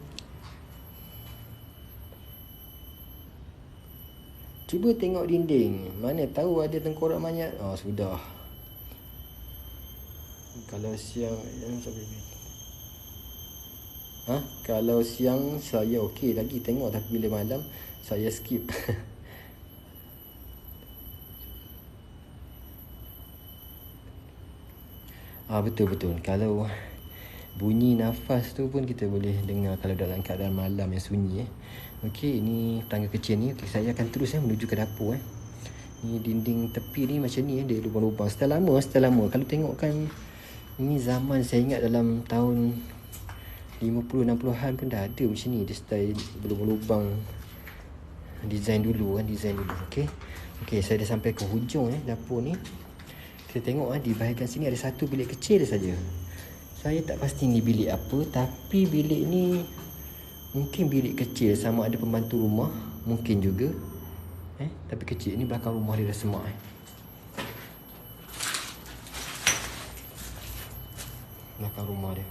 Cuba tengok dinding. Mana tahu ada tengkorak mayat. Sudah. Kalau siang kalau siang saya okey lagi tengok, tapi bila malam saya skip. Betul. Kalau Bunyi nafas tu pun kita boleh dengar kalau dalam keadaan malam yang sunyi. Okey, ini tangga kecil ni. Okey, saya akan terus menuju ke dapur. Ni dinding tepi ni macam ni, dia lubang-lubang. Setelah lama. Kalau tengokkan, ini zaman saya ingat dalam tahun 50-60-an pun dah ada macam ni. Dia style lubang-lubang. Design dulu. Okey, saya dah sampai ke hujung dapur ni. Kita tengok di bahagian sini ada satu bilik kecil saja. Saya tak pasti ni bilik apa, tapi bilik ni mungkin bilik kecil, sama ada pembantu rumah, mungkin juga. Tapi kecil. Ni belakang rumah dia dah semak. Belakang rumah dia.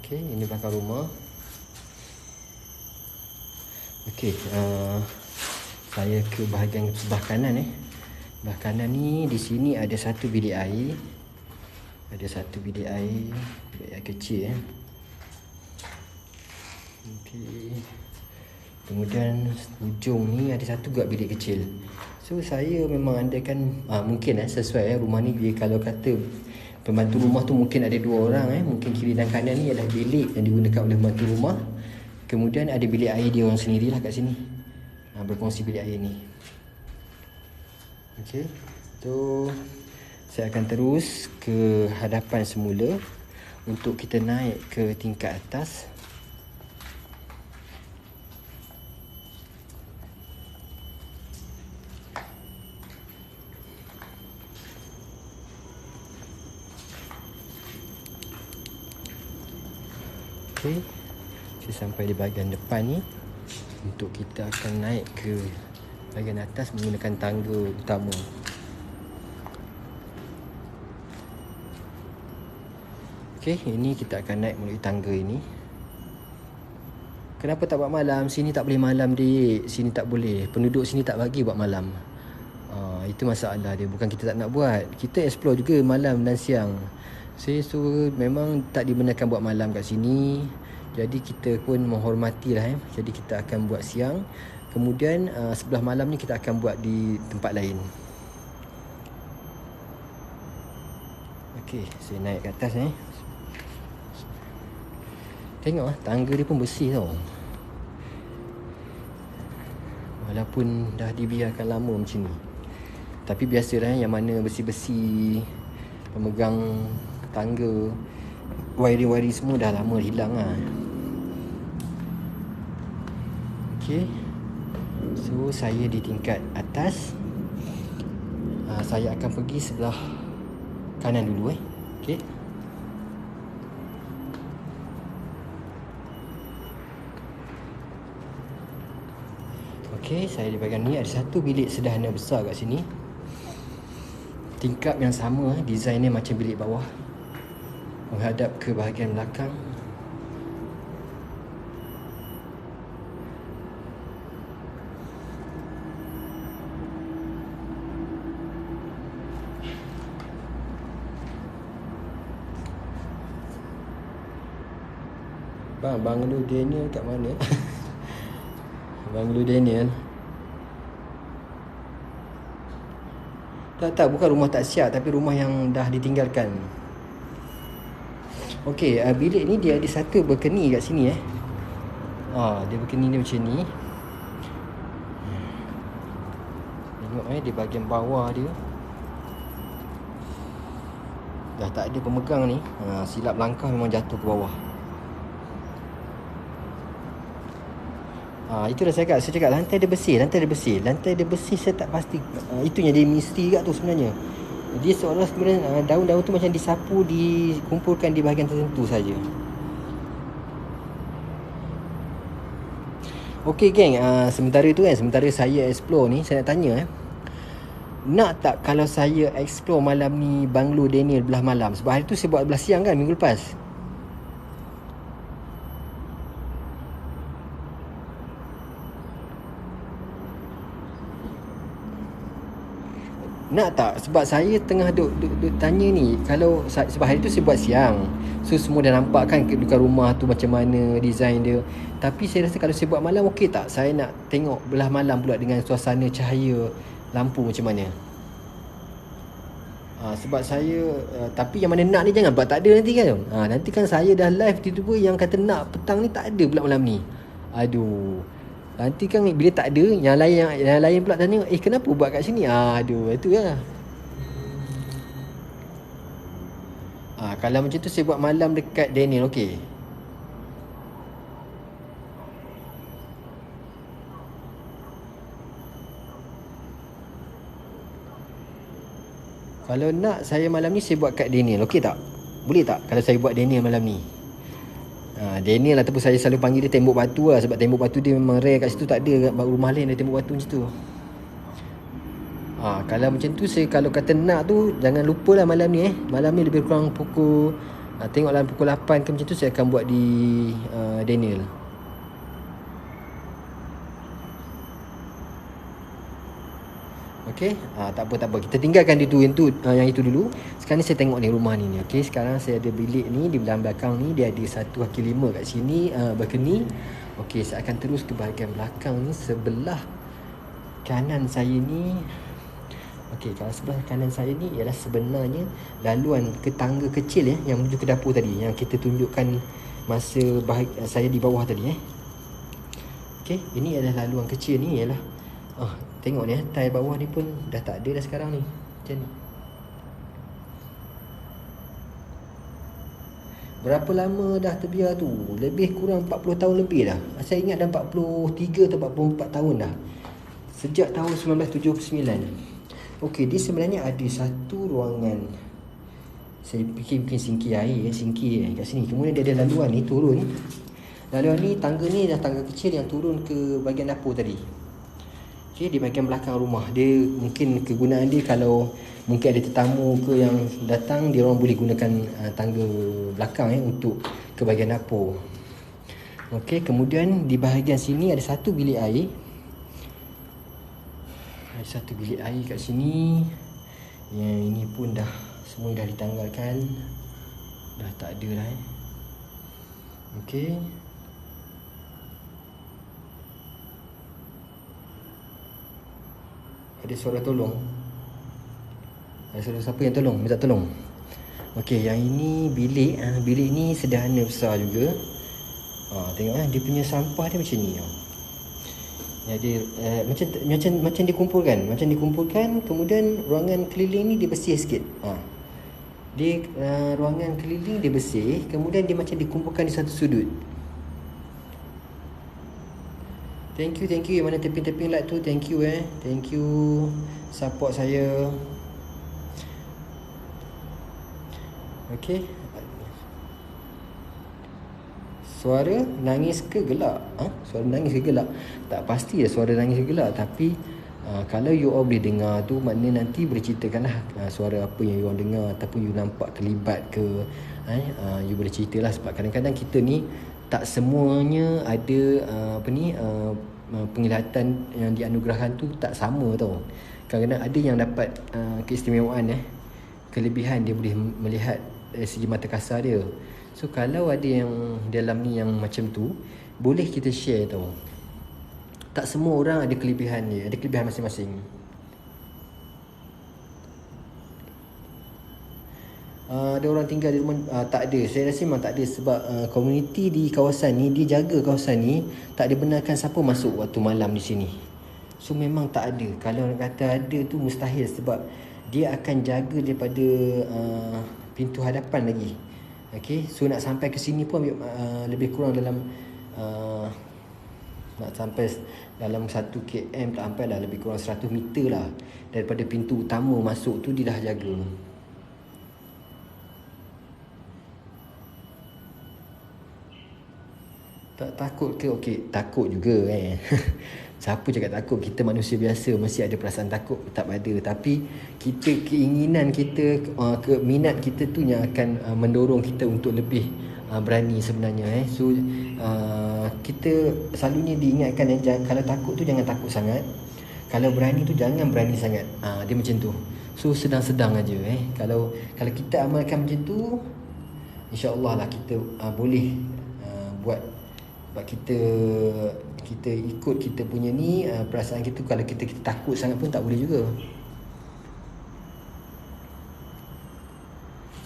Okey, ini belakang rumah. Okey, saya ke bahagian sebelah kanan. Sebelah kanan ni, di sini ada satu bilik air. Bilik air kecil. Okey. Kemudian hujung ni ada satu juga bilik kecil. So saya memang andaikan mungkin sesuai rumah ni, dia kalau kata pembantu rumah tu mungkin ada 2 orang. Mungkin kiri dan kanan ni adalah bilik yang digunakan oleh pembantu rumah. Kemudian ada bilik air dia orang sendirilah kat sini. Berkongsi bilik air ni. Okey. So saya akan terus ke hadapan semula untuk kita naik ke tingkat atas. Okey. Saya sampai di bahagian depan ni. Untuk kita akan naik ke bahagian atas menggunakan tangga utama. Okey, ini kita akan naik melalui tangga ini. Kenapa tak buat malam? Sini tak boleh malam, dik. Sini tak boleh. Penduduk sini tak bagi buat malam. Itu masalah dia. Bukan kita tak nak buat. Kita explore juga malam dan siang. So memang tak dibenarkan buat malam kat sini. Jadi kita pun menghormatilah. Jadi kita akan buat siang. Kemudian sebelah malam ni kita akan buat di tempat lain. Okey, saya naik ke atas ni. Tengok tangga dia pun bersih tau. Walaupun dah dibiarkan lama macam ni. Tapi biasalah yang mana bersih-bersih, pemegang tangga, wiring-wiring semua dah lama hilang lah. Okey. So saya di tingkat atas. Saya akan pergi sebelah kanan dulu Okey. Okey, saya di bahagian ni ada satu bilik sederhana besar kat sini. Tingkap yang sama, desainnya macam bilik bawah. Menghadap ke bahagian belakang. Banglo Daniel kat mana? Banglo Daniel. Tak, bukan rumah tak siap, tapi rumah yang dah ditinggalkan. Okey, bilik ni dia ada satu balkoni kat sini dia balkoni dia macam ni. Tengok di bahagian bawah dia dah tak ada pemegang ni. Silap langkah memang jatuh ke bawah. Itulah saya cakap lantai dia bersih. Lantai dia bersih, saya tak pasti. Itunya dia misteri kat tu sebenarnya. Dia seolah sebenarnya daun-daun tu macam disapu, dikumpulkan di bahagian tertentu saja. Okey geng, sementara saya explore ni, saya nak tanya nak tak kalau saya explore malam ni Banglo Daniel belah malam? Sebab hari tu saya buat belah siang kan, minggu lepas. Nak tak? Sebab saya tengah duk tanya ni. Kalau sebab hari tu saya buat siang, so semua dah nampak kan dekat rumah tu macam mana design dia. Tapi saya rasa kalau saya buat malam okey tak? Saya nak tengok belah malam pula dengan suasana cahaya lampu macam mana. Sebab saya tapi yang mana nak ni jangan buat tak ada nanti kan. Nanti kan saya dah live tiba-tiba yang kata nak petang ni tak ada pula malam ni. Aduh. Nanti kan bila tak ada, yang lain pula tanya, kenapa buat kat sini? Aduh, itu lah. Kalau macam tu saya buat malam dekat Daniel, okey. Kalau nak saya malam ni saya buat kat Daniel, okey tak? Boleh tak kalau saya buat Daniel malam ni? Daniel ataupun saya selalu panggil dia tembok batu lah. Sebab tembok batu dia memang rare kat situ. Tak ada kat rumah lain ada tembok batu macam tu. Kalau macam tu saya kalau kata nak tu jangan lupa lah malam ni Malam ni lebih kurang pukul tengoklah pukul 8 ke macam tu saya akan buat di Daniel. Okey, tak apa. Kita tinggalkan yang itu dulu. Sekarang ni saya tengok ni rumah ni. Okey, sekarang saya ada bilik ni di belakang ni dia ada 1 kaki 5 kat sini balcony. Okey, saya akan terus ke bahagian belakang ni sebelah kanan saya ni. Okey, kalau sebelah kanan saya ni ialah sebenarnya laluan ke tangga kecil yang menuju ke dapur tadi yang kita tunjukkan masa saya di bawah tadi Okey, ini adalah laluan kecil ni ialah tengok ni tile bawah ni pun dah tak ada dah sekarang ni. Macam ni. Berapa lama dah terbiar tu? Lebih kurang 40 tahun lebih dah. Saya ingat dah 43 atau 44 tahun dah. Sejak tahun 1979. Okey, dia sebenarnya ada satu ruangan. Saya fikir mungkin singki air kat sini. Kemudian dia ada laluan ni turun. Laluan ni tangga ni dah tangga kecil yang turun ke bahagian dapur tadi. Okey, di bahagian belakang rumah. Dia mungkin kegunaan dia kalau mungkin ada tetamu ke yang datang, dia orang boleh gunakan tangga belakang untuk ke bahagian dapur. Okey, kemudian di bahagian sini ada satu bilik air. Ada satu bilik air kat sini. Yang ini pun dah semua dah ditanggalkan. Dah tak ada dah Okey. Ada suara tolong. Ada suara siapa yang tolong? Minta tolong. Okey, yang ini bilik. Bilik ni sederhana besar juga. Tengok dia punya sampah dia macam ni. Jadi macam dikumpulkan. Macam dikumpulkan. Kemudian ruangan keliling ni dia bersih sikit. Dia ruangan keliling dia bersih. Kemudian dia macam dikumpulkan di satu sudut. Thank you yang mana tapping like tu. Thank you Thank you support saya. Okey. Suara nangis ke gelak? Suara nangis ke gelak? Tak pasti suara nangis ke gelak. Tapi kalau you all boleh dengar tu, maknanya nanti boleh ceritakanlah suara apa yang you all dengar. Ataupun you nampak terlibat ke you boleh ceritalah. Sebab kadang-kadang kita ni tak semuanya ada penglihatan yang dianugerahkan tu tak sama tau. Kadang-kadang ada yang dapat keistimewaan kelebihan dia boleh melihat dari segi mata kasar dia. So kalau ada yang dalam ni yang macam tu, boleh kita share tau. Tak semua orang ada kelebihan dia, ada kelebihan masing-masing. Ada orang tinggal di rumah tak ada. Saya rasa memang tak ada. Sebab komuniti di kawasan ni, dia jaga kawasan ni, tak dibenarkan siapa masuk waktu malam di sini. So memang tak ada. Kalau orang kata ada tu mustahil. Sebab dia akan jaga daripada pintu hadapan lagi. Okay, so nak sampai ke sini pun lebih kurang dalam nak sampai dalam 1 km tak sampai lah, lebih kurang 100 meter lah daripada pintu utama masuk tu dia dah jaga. Tak takut ke? Okey, takut juga Siapa cakap takut? Kita manusia biasa, mesti ada perasaan takut. Tak ada. Tapi kita, keinginan kita, minat kita tu yang akan mendorong kita untuk lebih berani sebenarnya. So kita selalunya diingatkan kalau takut tu jangan takut sangat. Kalau berani tu jangan berani sangat. Dia macam tu. So sedang-sedang aja. Kalau kita amalkan macam tu, insya-Allah lah kita boleh buat kita kita ikut kita punya ni, perasaan kita. Kalau kita takut sangat pun tak boleh juga.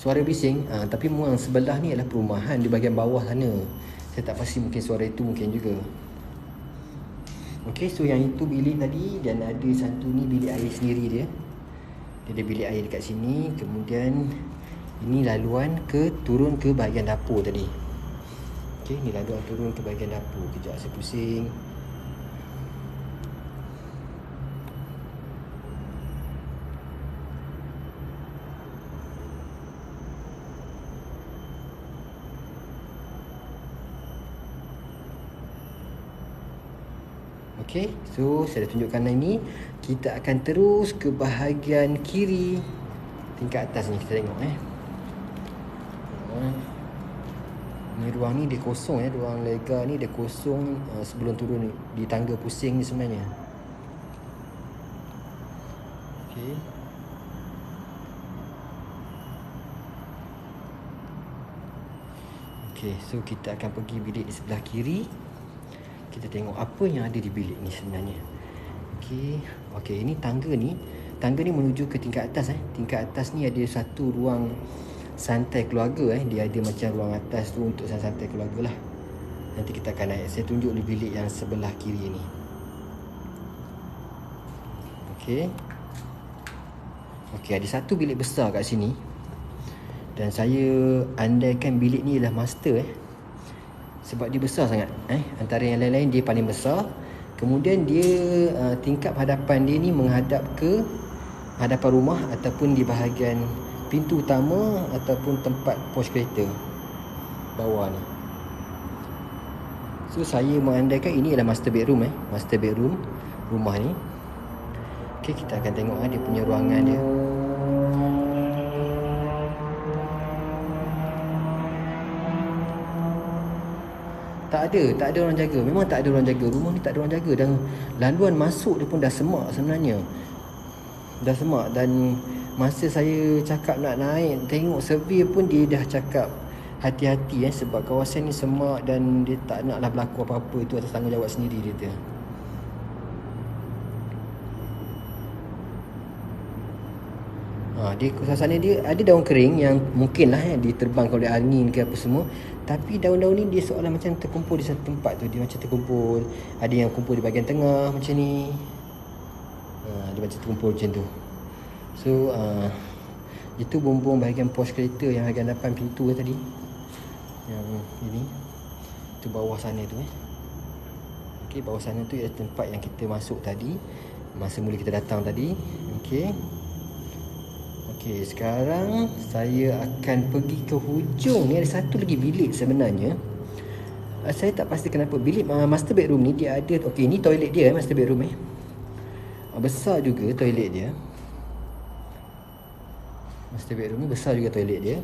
Suara bising, tapi memang sebelah ni adalah perumahan di bahagian bawah sana. Saya tak pasti, mungkin suara itu mungkin juga. Okey, so yang itu bilik tadi, dan ada satu ni bilik air sendiri dia. Dia ada bilik air dekat sini. Kemudian ini laluan turun ke bahagian dapur tadi. Okey, ni laluan turun ke bahagian dapur. Kejap saya pusing. Okey, so saya dah tunjukkan ini. Kita akan terus ke bahagian kiri, tingkat atas ni kita tengok Ni ruang ni dia kosong ruang lega ni dia kosong sebelum turun di tangga pusing ni sebenarnya. Okey. Okey, so kita akan pergi bilik di sebelah kiri. Kita tengok apa yang ada di bilik ni sebenarnya. Okey, ini tangga ni. Tangga ni menuju ke tingkat atas Tingkat atas ni ada satu ruang santai keluarga Dia ada macam ruang atas tu untuk santai keluarga lah. Nanti kita akan naik. Saya tunjuk di bilik yang sebelah kiri ni. Okey, ada satu bilik besar kat sini. Dan saya andaikan bilik ni adalah master sebab dia besar sangat antara yang lain-lain dia paling besar. Kemudian dia tingkap hadapan dia ni menghadap ke hadapan rumah ataupun di bahagian pintu utama ataupun tempat pos kereta bawah ni. So saya mengandaikan ini adalah master bedroom master bedroom rumah ni. Okey, kita akan tengok dia punya ruangan dia. Tak ada orang jaga. Memang tak ada orang jaga. Rumah ni tak ada orang jaga. Dan laluan masuk dia pun dah semak sebenarnya. Dah semak. Dan masa saya cakap nak naik, tengok survey pun dia dah cakap hati-hati sebab kawasan ni semak dan dia tak naklah berlaku apa-apa. Itu atas tanggungjawab sendiri dia tu. Dia suasana dia ada daun kering yang mungkin lah diterbangkan oleh angin ke apa semua. Tapi daun-daun ni dia seolah macam terkumpul di satu tempat tu. Dia macam terkumpul. Ada yang kumpul di bahagian tengah macam ni. Dia macam terkumpul macam tu. So itu bumbung bahagian pos kereta yang bahagian depan pintu tadi. Yang ini. Itu bawah sana tu Okey, bawah sana tu ialah tempat yang kita masuk tadi masa mula kita datang tadi. Okey, sekarang saya akan pergi ke hujung ni. Ada satu lagi bilik sebenarnya. Saya tak pasti kenapa bilik master bedroom ni dia ada. Okey, ni toilet dia master bedroom besar juga toilet dia. Master bedroom ni besar juga toilet dia.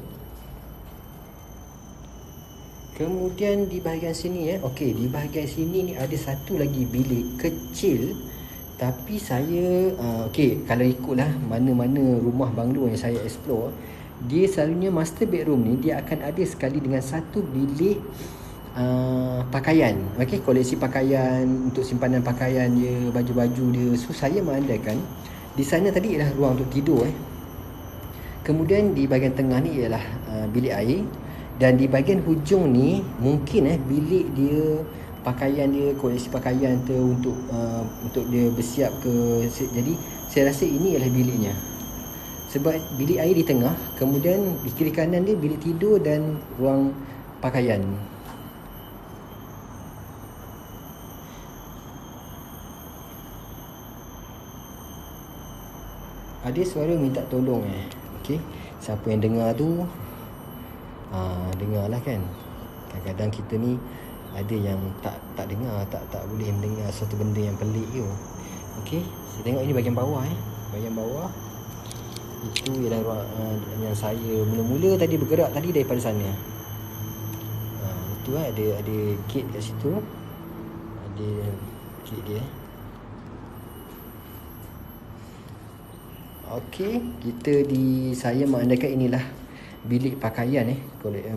Kemudian di bahagian sini okey, di bahagian sini ni ada satu lagi bilik kecil. Tapi saya okey, kalau ikutlah mana-mana rumah banglo yang saya explore, dia selalunya master bedroom ni dia akan ada sekali dengan satu bilik pakaian. Okey, koleksi pakaian, untuk simpanan pakaian dia, baju-baju dia. So saya mengandaikan di sana tadi ialah ruang untuk tidur Kemudian di bahagian tengah ni ialah bilik air. Dan di bahagian hujung ni mungkin bilik dia, pakaian dia, koleksi pakaian tu untuk dia bersiap ke. Jadi saya rasa ini ialah biliknya. Sebab bilik air di tengah, kemudian di kiri kanan dia bilik tidur dan ruang pakaian. Ada suara minta tolong Okey, siapa yang dengar tu dengarlah kan. Kadang-kadang kita ni ada yang tak dengar, tak boleh mendengar satu benda yang pelik tu. Okey, saya tengok ini bahagian bawah Bahagian bawah itu ialah ruang yang saya mula-mula tadi bergerak tadi daripada sana. Itu ada gate kat situ. Ada gate dia. Okey, saya mengandaikan inilah bilik pakaian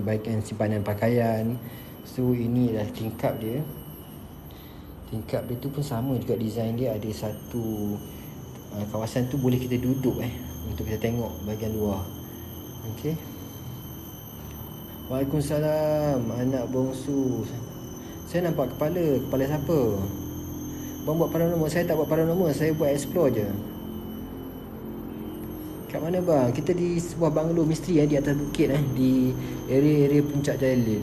bahagian simpanan pakaian. So ini adalah tingkap dia. Tingkap dia tu pun sama juga design dia. Ada satu kawasan tu boleh kita duduk untuk kita tengok bahagian luar. Okey. Waalaikumsalam, anak bongsu. Saya nampak kepala siapa? Bang buat paranormal. Saya tak buat paranormal, saya buat explore je. Kat mana bang? Kita di sebuah banglo misteri di atas bukit di area Puncak Jalil.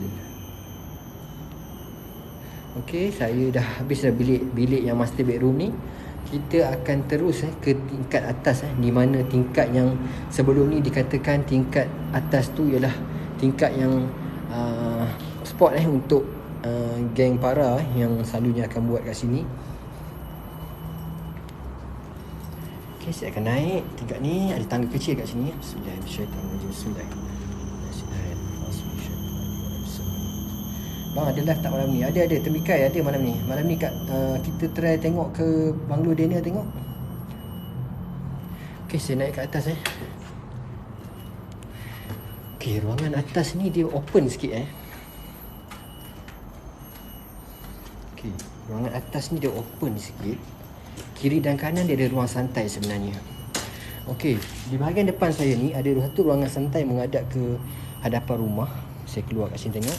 Okey, saya dah habis dah bilik yang master bedroom ni. Kita akan terus ke tingkat atas di mana tingkat yang sebelum ni dikatakan tingkat atas tu ialah tingkat yang spot untuk geng para yang selalunya akan buat kat sini. Okay, saya akan naik tingkat ni. Ada tangga kecil kat sini. Bang, ada live tak malam ni? Ada Temikai ada malam ni. Malam ni kita try tengok ke Banglo Daniel tengok. Okay, saya naik ke atas Okay, ruangan atas ni dia open sikit Okay, ruangan atas ni dia open sikit. Kiri dan kanan dia ada ruang santai sebenarnya. Okey, di bahagian depan saya ni ada satu ruangan santai menghadap ke hadapan rumah. Saya keluar kat sini tengok.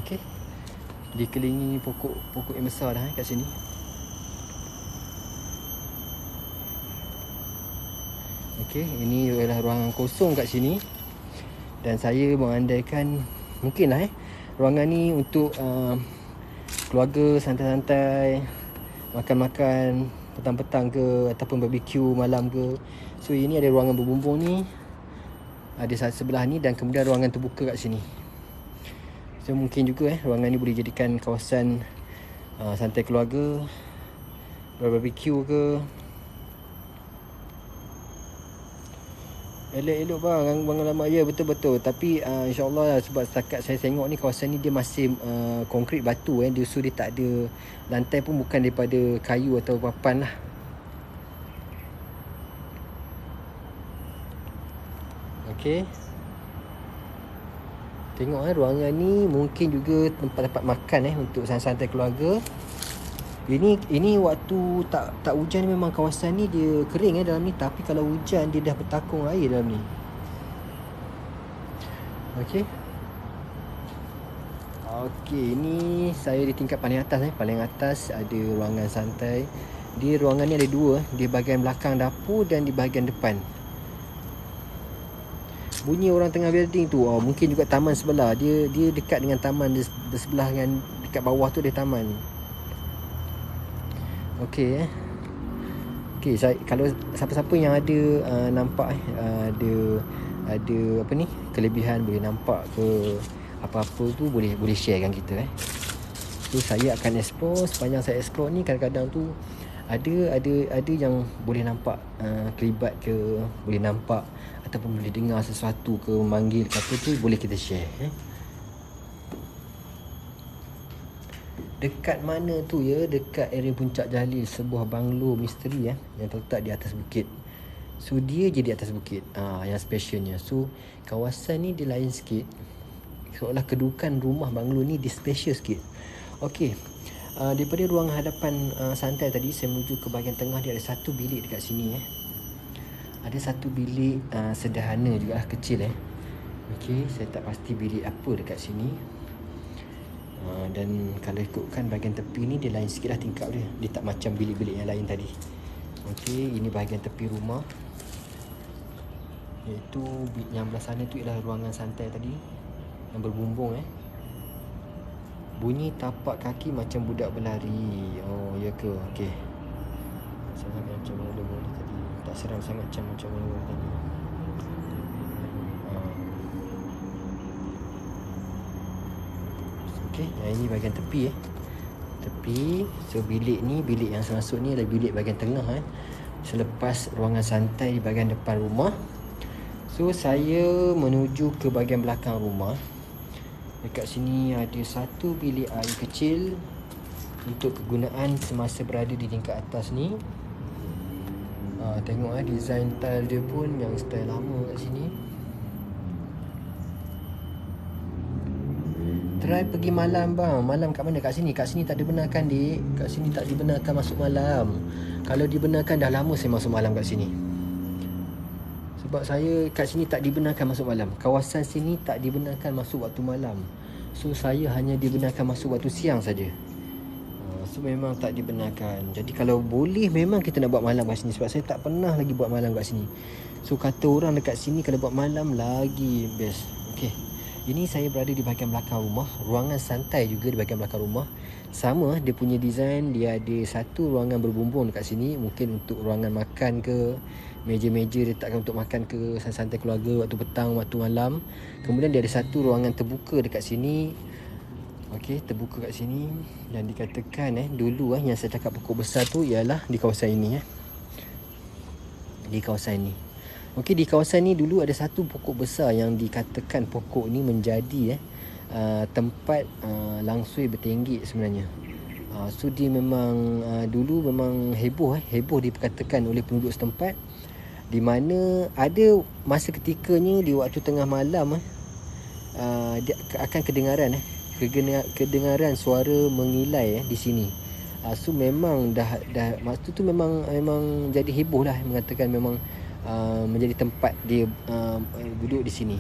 Okey. Dikelilingi pokok yang besar dah kat sini. Okey, ini adalah ruangan kosong kat sini. Dan saya mengandaikan mungkinlah ruangan ni untuk keluarga santai-santai, makan-makan petang-petang ke ataupun barbecue malam ke. So ini ada ruangan berbumbung ni, ada sebelah ni, dan kemudian ruangan terbuka kat sini. So mungkin juga ruangan ni boleh jadikan kawasan santai keluarga, barbecue ke. Elok-elok bang lama. Ya, betul-betul. Tapi insyaAllah sebab setakat saya tengok ni kawasan ni dia masih konkrit batu So dia tak ada lantai pun bukan daripada kayu atau papan lah. Okay, tengok ruangan ni mungkin juga tempat-tempat makan untuk santai-santai keluarga. Ini waktu tak hujan memang kawasan ni dia kering dalam ni, tapi kalau hujan dia dah bertakung air dalam ni. Okey. Ini saya di tingkat paling atas paling atas ada ruangan santai. Di ruangan ni ada dua, di bahagian belakang dapur dan di bahagian depan. Bunyi orang tengah building tu, mungkin juga taman sebelah. Dia dekat dengan taman di sebelah, dengan dekat bawah tu ada taman. Okey saya, kalau siapa-siapa yang ada nampak ada apa ni kelebihan, boleh nampak ke apa-apa tu, boleh sharekan kita So saya akan explore. Sepanjang saya explore ni kadang-kadang tu ada yang boleh nampak kelibat ke, boleh nampak ataupun boleh dengar sesuatu ke, memanggil ke apa tu, boleh kita share Dekat mana tu dekat area Puncak Jalil, sebuah banglo misteri yang terletak di atas bukit. So dia je di atas bukit, yang specialnya. So kawasan ni dia lain sikit, seolah kedudukan rumah banglo ni dia special sikit. Okey, daripada ruang hadapan santai tadi, saya menuju ke bahagian tengah. Dia ada satu bilik dekat sini Ada satu bilik sederhana juga kecil Okey, saya tak pasti bilik apa dekat sini. Dan kalau ikutkan bahagian tepi ni dia lain sikit tingkap dia. Dia tak macam bilik-bilik yang lain tadi. Okey, ini bahagian tepi rumah, iaitu yang belah sana tu ialah ruangan santai tadi yang berbumbung Bunyi tapak kaki macam budak berlari. Oh, ya ke? Okey. Sangat macam bola tadi. Tak seram sangat macam bola tadi. Okey, ini bahagian tepi Tepi. So bilik yang saya masuk ni adalah bilik bahagian tengah selepas ruangan santai di bahagian depan rumah. So saya menuju ke bahagian belakang rumah. Dekat sini ada satu bilik air kecil untuk kegunaan semasa berada di tingkat atas ni. Tengok design tile dia pun yang style lama kat sini. drive pergi malam bang. Malam kat mana? Kat sini. Kat sini tak dibenarkan dik. Kat sini tak dibenarkan masuk malam. Kalau dibenarkan dah lama saya masuk malam kat sini. Sebab saya kat sini tak dibenarkan masuk malam. Kawasan sini tak dibenarkan masuk waktu malam. So saya hanya dibenarkan masuk waktu siang saja. So memang tak dibenarkan. Jadi kalau boleh memang kita nak buat malam kat sini. Sebab saya tak pernah lagi buat malam kat sini. So kata orang dekat sini kalau buat malam lagi best. Okay, ini saya berada di bahagian belakang rumah. Ruangan santai juga di bahagian belakang rumah. Sama dia punya design. Dia ada satu ruangan berbumbung dekat sini. Mungkin untuk ruangan makan ke, meja-meja letakkan untuk makan ke, santai-santai keluarga waktu petang, waktu malam. Kemudian dia ada satu ruangan terbuka dekat sini. Okey, terbuka kat sini. Dan dikatakan dulu yang saya cakap pokok besar tu ialah di kawasan ini di kawasan ini. Okey, di kawasan ni dulu ada satu pokok besar yang dikatakan pokok ni menjadi tempat langsui bertinggi sebenarnya. So dia memang dulu memang heboh diperkatakan oleh penduduk setempat, di mana ada masa ketikanya di waktu tengah malam dia akan kedengaran suara mengilai di sini. So memang dah masa tu memang jadi heboh lah, mengatakan memang menjadi tempat dia duduk di sini.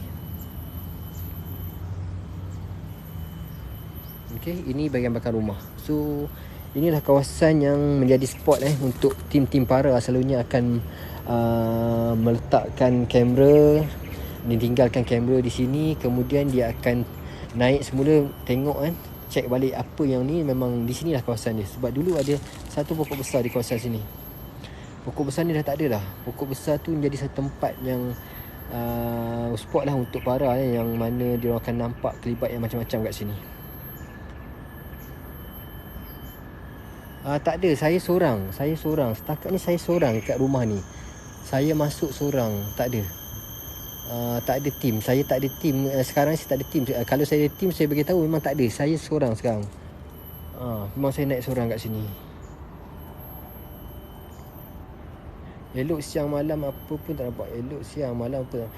Okey, ini bahagian belakang rumah. So inilah kawasan yang menjadi spot untuk tim-tim para selalunya akan meletakkan kamera, ditinggalkan kamera di sini, kemudian dia akan naik semula tengok check balik apa yang ni. Memang di sinilah kawasan dia. Sebab dulu ada satu pokok besar di kawasan sini. Pokok besar ni dah tak ada dah. Pokok besar tu menjadi satu tempat yang spot lah untuk para yang mana dia akan nampak kelibat yang macam-macam kat sini. Tak ada, saya seorang. Setakat ni saya seorang kat rumah ni. Saya masuk seorang, tak ada. Tak ada tim. Saya tak ada tim. Sekarang saya tak ada tim. Kalau saya ada tim saya beritahu, memang tak ada. Saya seorang sekarang. Memang saya naik seorang kat sini. Elok siang malam apa pun tak nampak. Elok siang malam apa.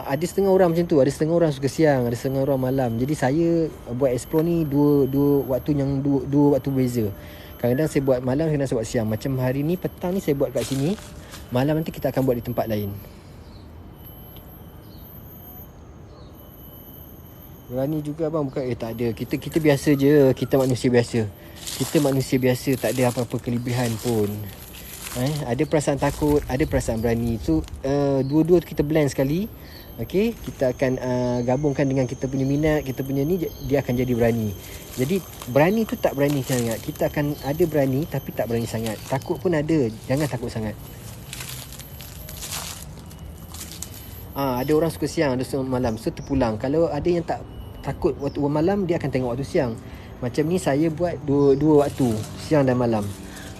Ada setengah orang macam tu. Ada setengah orang suka siang, ada setengah orang malam. Jadi saya buat explore ni dua waktu yang dua waktu berbeza. Kadang-kadang saya buat malam, kadang-kadang saya buat siang. Macam hari ni petang ni saya buat kat sini. Malam nanti kita akan buat di tempat lain. Berani juga bang, bukan tak ada. Kita biasa je. Kita manusia biasa. Tak ada apa-apa kelebihan pun. Ada perasaan takut, ada perasaan berani. So dua-dua kita blend sekali. Okey, kita akan gabungkan dengan kita punya minat, kita punya ni, dia akan jadi berani. Jadi berani tu tak berani sangat. Kita akan ada berani tapi tak berani sangat. Takut pun ada, jangan takut sangat. Ada orang suka siang, ada suka malam. So terpulang. Kalau ada yang tak takut waktu malam, dia akan tengok waktu siang. Macam ni saya buat dua waktu, siang dan malam.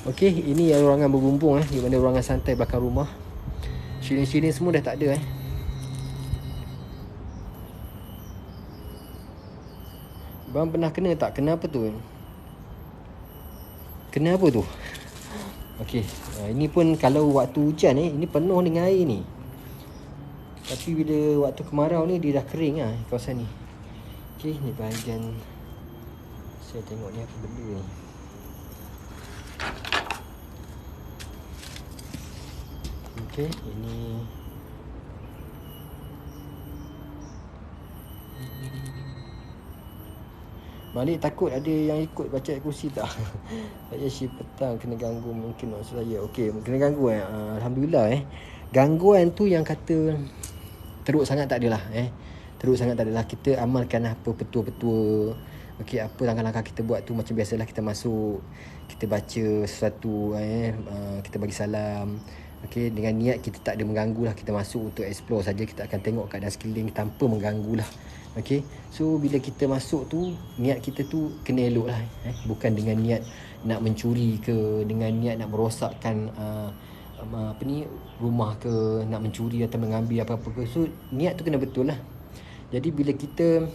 Okey, ini yang ruangan berbumbung di mana ruangan santai belakang rumah. Shilling-shilling semua dah tak ada Bang pernah kena tak? Kena apa tu? Kena apa tu? Okey, ini pun kalau waktu hujan ini penuh dengan air ni. Tapi bila waktu kemarau ni dia dah kering kawasan ni. Okey, ni bahagian saya tengok ni apa benda ni. Okey, ini balik takut ada yang ikut baca ayat kursi tak? Saya shift petang kena ganggu mungkin maksud saya. Okey, kena ganggu Alhamdulillah gangguan tu yang kata teruk sangat tak adalah teruk sangat tak adalah. Kita amalkan apa petua-petua. Okey, apa langkah-langkah kita buat tu macam biasalah. Kita masuk, kita baca sesuatu kita bagi salam. Okey, dengan niat kita tak ada mengganggu lah. Kita masuk untuk explore saja. Kita akan tengok keadaan sekeliling tanpa mengganggu lah. Okey, so bila kita masuk tu, niat kita tu kena elok lah bukan dengan niat nak mencuri ke, dengan niat nak merosakkan rumah ke, nak mencuri atau mengambil apa-apa ke. So niat tu kena betul lah. Jadi bila kita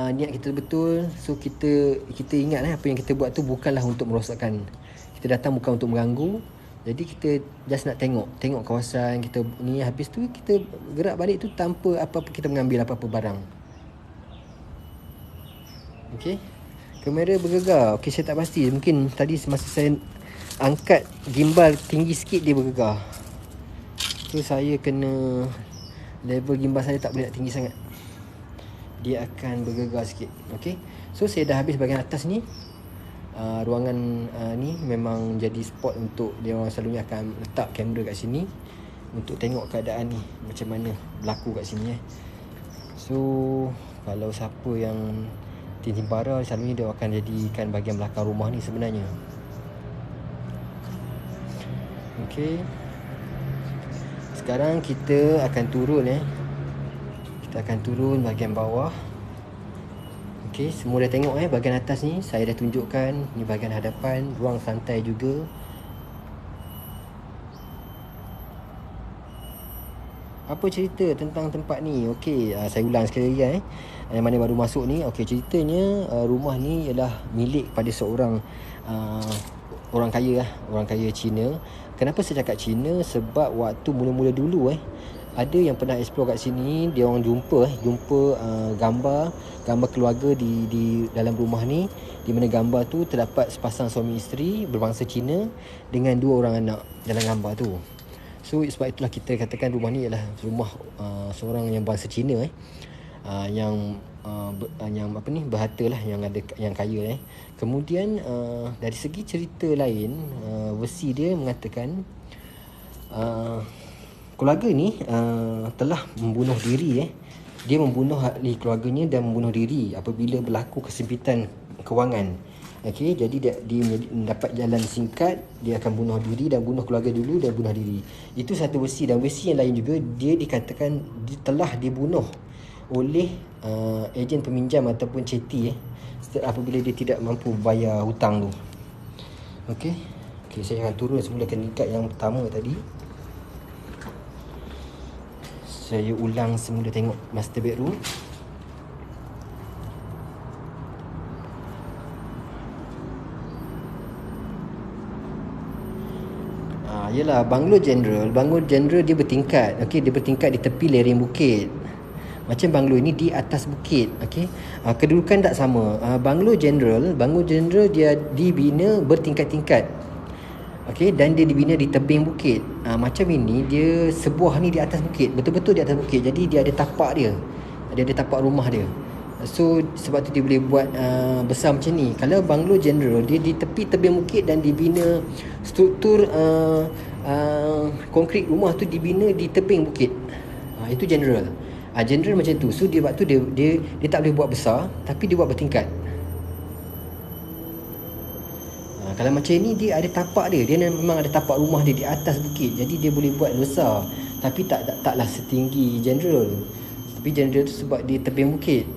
niat kita betul, so kita ingat apa yang kita buat tu bukanlah untuk merosakkan. Kita datang bukan untuk mengganggu. Jadi kita just nak tengok kawasan kita ni. Habis tu kita gerak balik tu tanpa apa-apa kita mengambil apa-apa barang. Okey. Kamera bergegar. Okey, saya tak pasti. Mungkin tadi semasa saya angkat gimbal tinggi sikit dia bergegar. So saya kena level gimbal saya tak boleh nak tinggi sangat. Dia akan bergegar sikit. Okey. So saya dah habis bahagian atas ni. Ruangan ni memang jadi spot untuk dia orang selalunya akan letak kamera kat sini untuk tengok keadaan ni macam mana berlaku kat sini. So kalau siapa yang timbara, selalunya dia akan jadikan bahagian belakang rumah ni sebenarnya. Okey. Sekarang kita akan turun Kita akan turun bahagian bawah. Okey, semua dah tengok bahagian atas ni saya dah tunjukkan. Ni bahagian hadapan, ruang santai juga. Apa cerita tentang tempat ni? Okey, saya ulang sekali lagi yang mana baru masuk ni. Okey, ceritanya rumah ni ialah milik pada seorang orang kaya orang kaya Cina. Kenapa saya cakap Cina? Sebab waktu mula-mula dulu ada yang pernah explore kat sini, dia orang jumpa gambar keluarga di dalam rumah ni, di mana gambar tu terdapat sepasang suami isteri berbangsa Cina dengan 2 orang anak dalam gambar tu. So sebab itulah kita katakan rumah ni ialah rumah seorang yang bangsa Cina yang berharta lah, yang ada, yang kaya Kemudian dari segi cerita lain, versi dia mengatakan keluarga ni telah membunuh diri dia membunuh ahli keluarganya dan membunuh diri apabila berlaku kesempitan kewangan. Okey, jadi dia mendapat jalan singkat, dia akan bunuh diri dan bunuh keluarga dulu dan bunuh diri. Itu satu versi, dan versi yang lain juga dia dikatakan telah dibunuh oleh ejen peminjam ataupun ceti apabila dia tidak mampu bayar hutang tu. Okey. Okey, saya akan turun semula ke tingkat yang pertama tadi. Saya ulang semula tengok master bedroom. Yelah, banglo general dia bertingkat. Okey, dia bertingkat di tepi lereng bukit. Macam banglo ini di atas bukit. Okey. Kedudukan tak sama. Banglo general dia dibina bertingkat-tingkat. Okey, dan dia dibina di tebing bukit. Macam ini dia sebuah ni di atas bukit, betul-betul di atas bukit. Jadi dia ada tapak dia. Dia ada tapak rumah dia. So sebab tu dia boleh buat besar macam ni. Kalau banglo general dia di tepi tebing bukit dan dibina struktur konkrit rumah tu dibina di tebing bukit. Itu general. General macam tu. So dia waktu dia tak boleh buat besar, tapi dia buat bertingkat. Kalau macam ni dia ada tapak dia. Dia memang ada tapak rumah dia di atas bukit. Jadi dia boleh buat besar. Tapi taklah setinggi general. Tapi general tu sebab dia tebing bukit.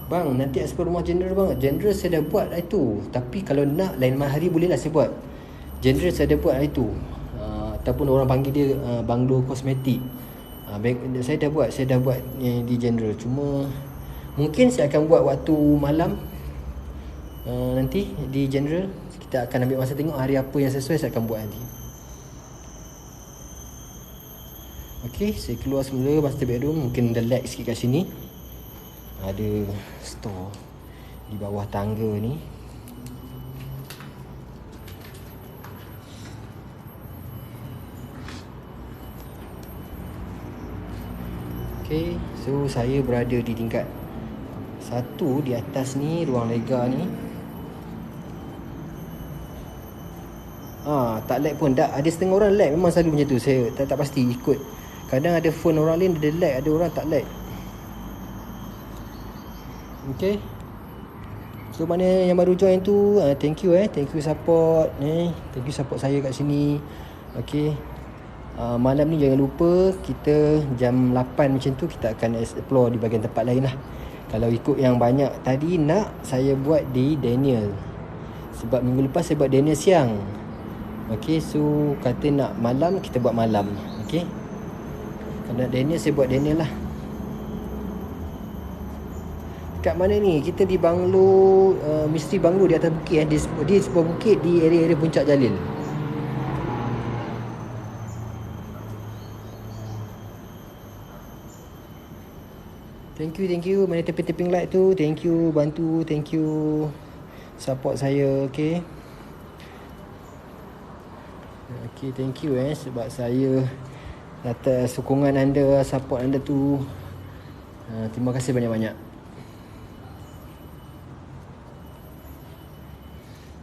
Bang, nanti explore rumah general bang. General saya dah buat itu. Tapi kalau nak lain hari bolehlah saya buat. General saya dah buat itu. Ataupun orang panggil dia banglo kosmetik. Saya dah buat di general. Cuma mungkin saya akan buat waktu malam nanti di general. Kita akan ambil masa tengok hari apa yang sesuai, saya akan buat nanti. Okey, saya keluar semula master bedroom. Mungkin dah lag sikit kat sini. Ada store di bawah tangga ni. Okey, so saya berada di tingkat 1 di atas ni, ruang lega ni. Tak lag pun. Ada setengah orang lag, memang selalu macam tu. Saya tak pasti ikut. Kadang ada phone orang lain ada lag, ada orang tak lag. Okay. So mana yang baru join tu, thank you thank you support thank you support saya kat sini. Okay. Malam ni jangan lupa kita jam 8 macam tu kita akan explore di bahagian tempat lain lah. Kalau ikut yang banyak tadi, nak saya buat di Daniel. Sebab minggu lepas saya buat Daniel siang. Okay, so kata nak malam, kita buat malam. Okay. Kalau nak Daniel, saya buat Daniel lah. Kat mana ni? Kita di banglo, misteri banglo di atas bukit di sebuah bukit di area-area Puncak Jalil. Thank you. Mana tapping like tu. Thank you, bantu. Thank you support saya, okay. Okay, thank you sebab saya atas sokongan anda, support anda tu. Terima kasih banyak-banyak.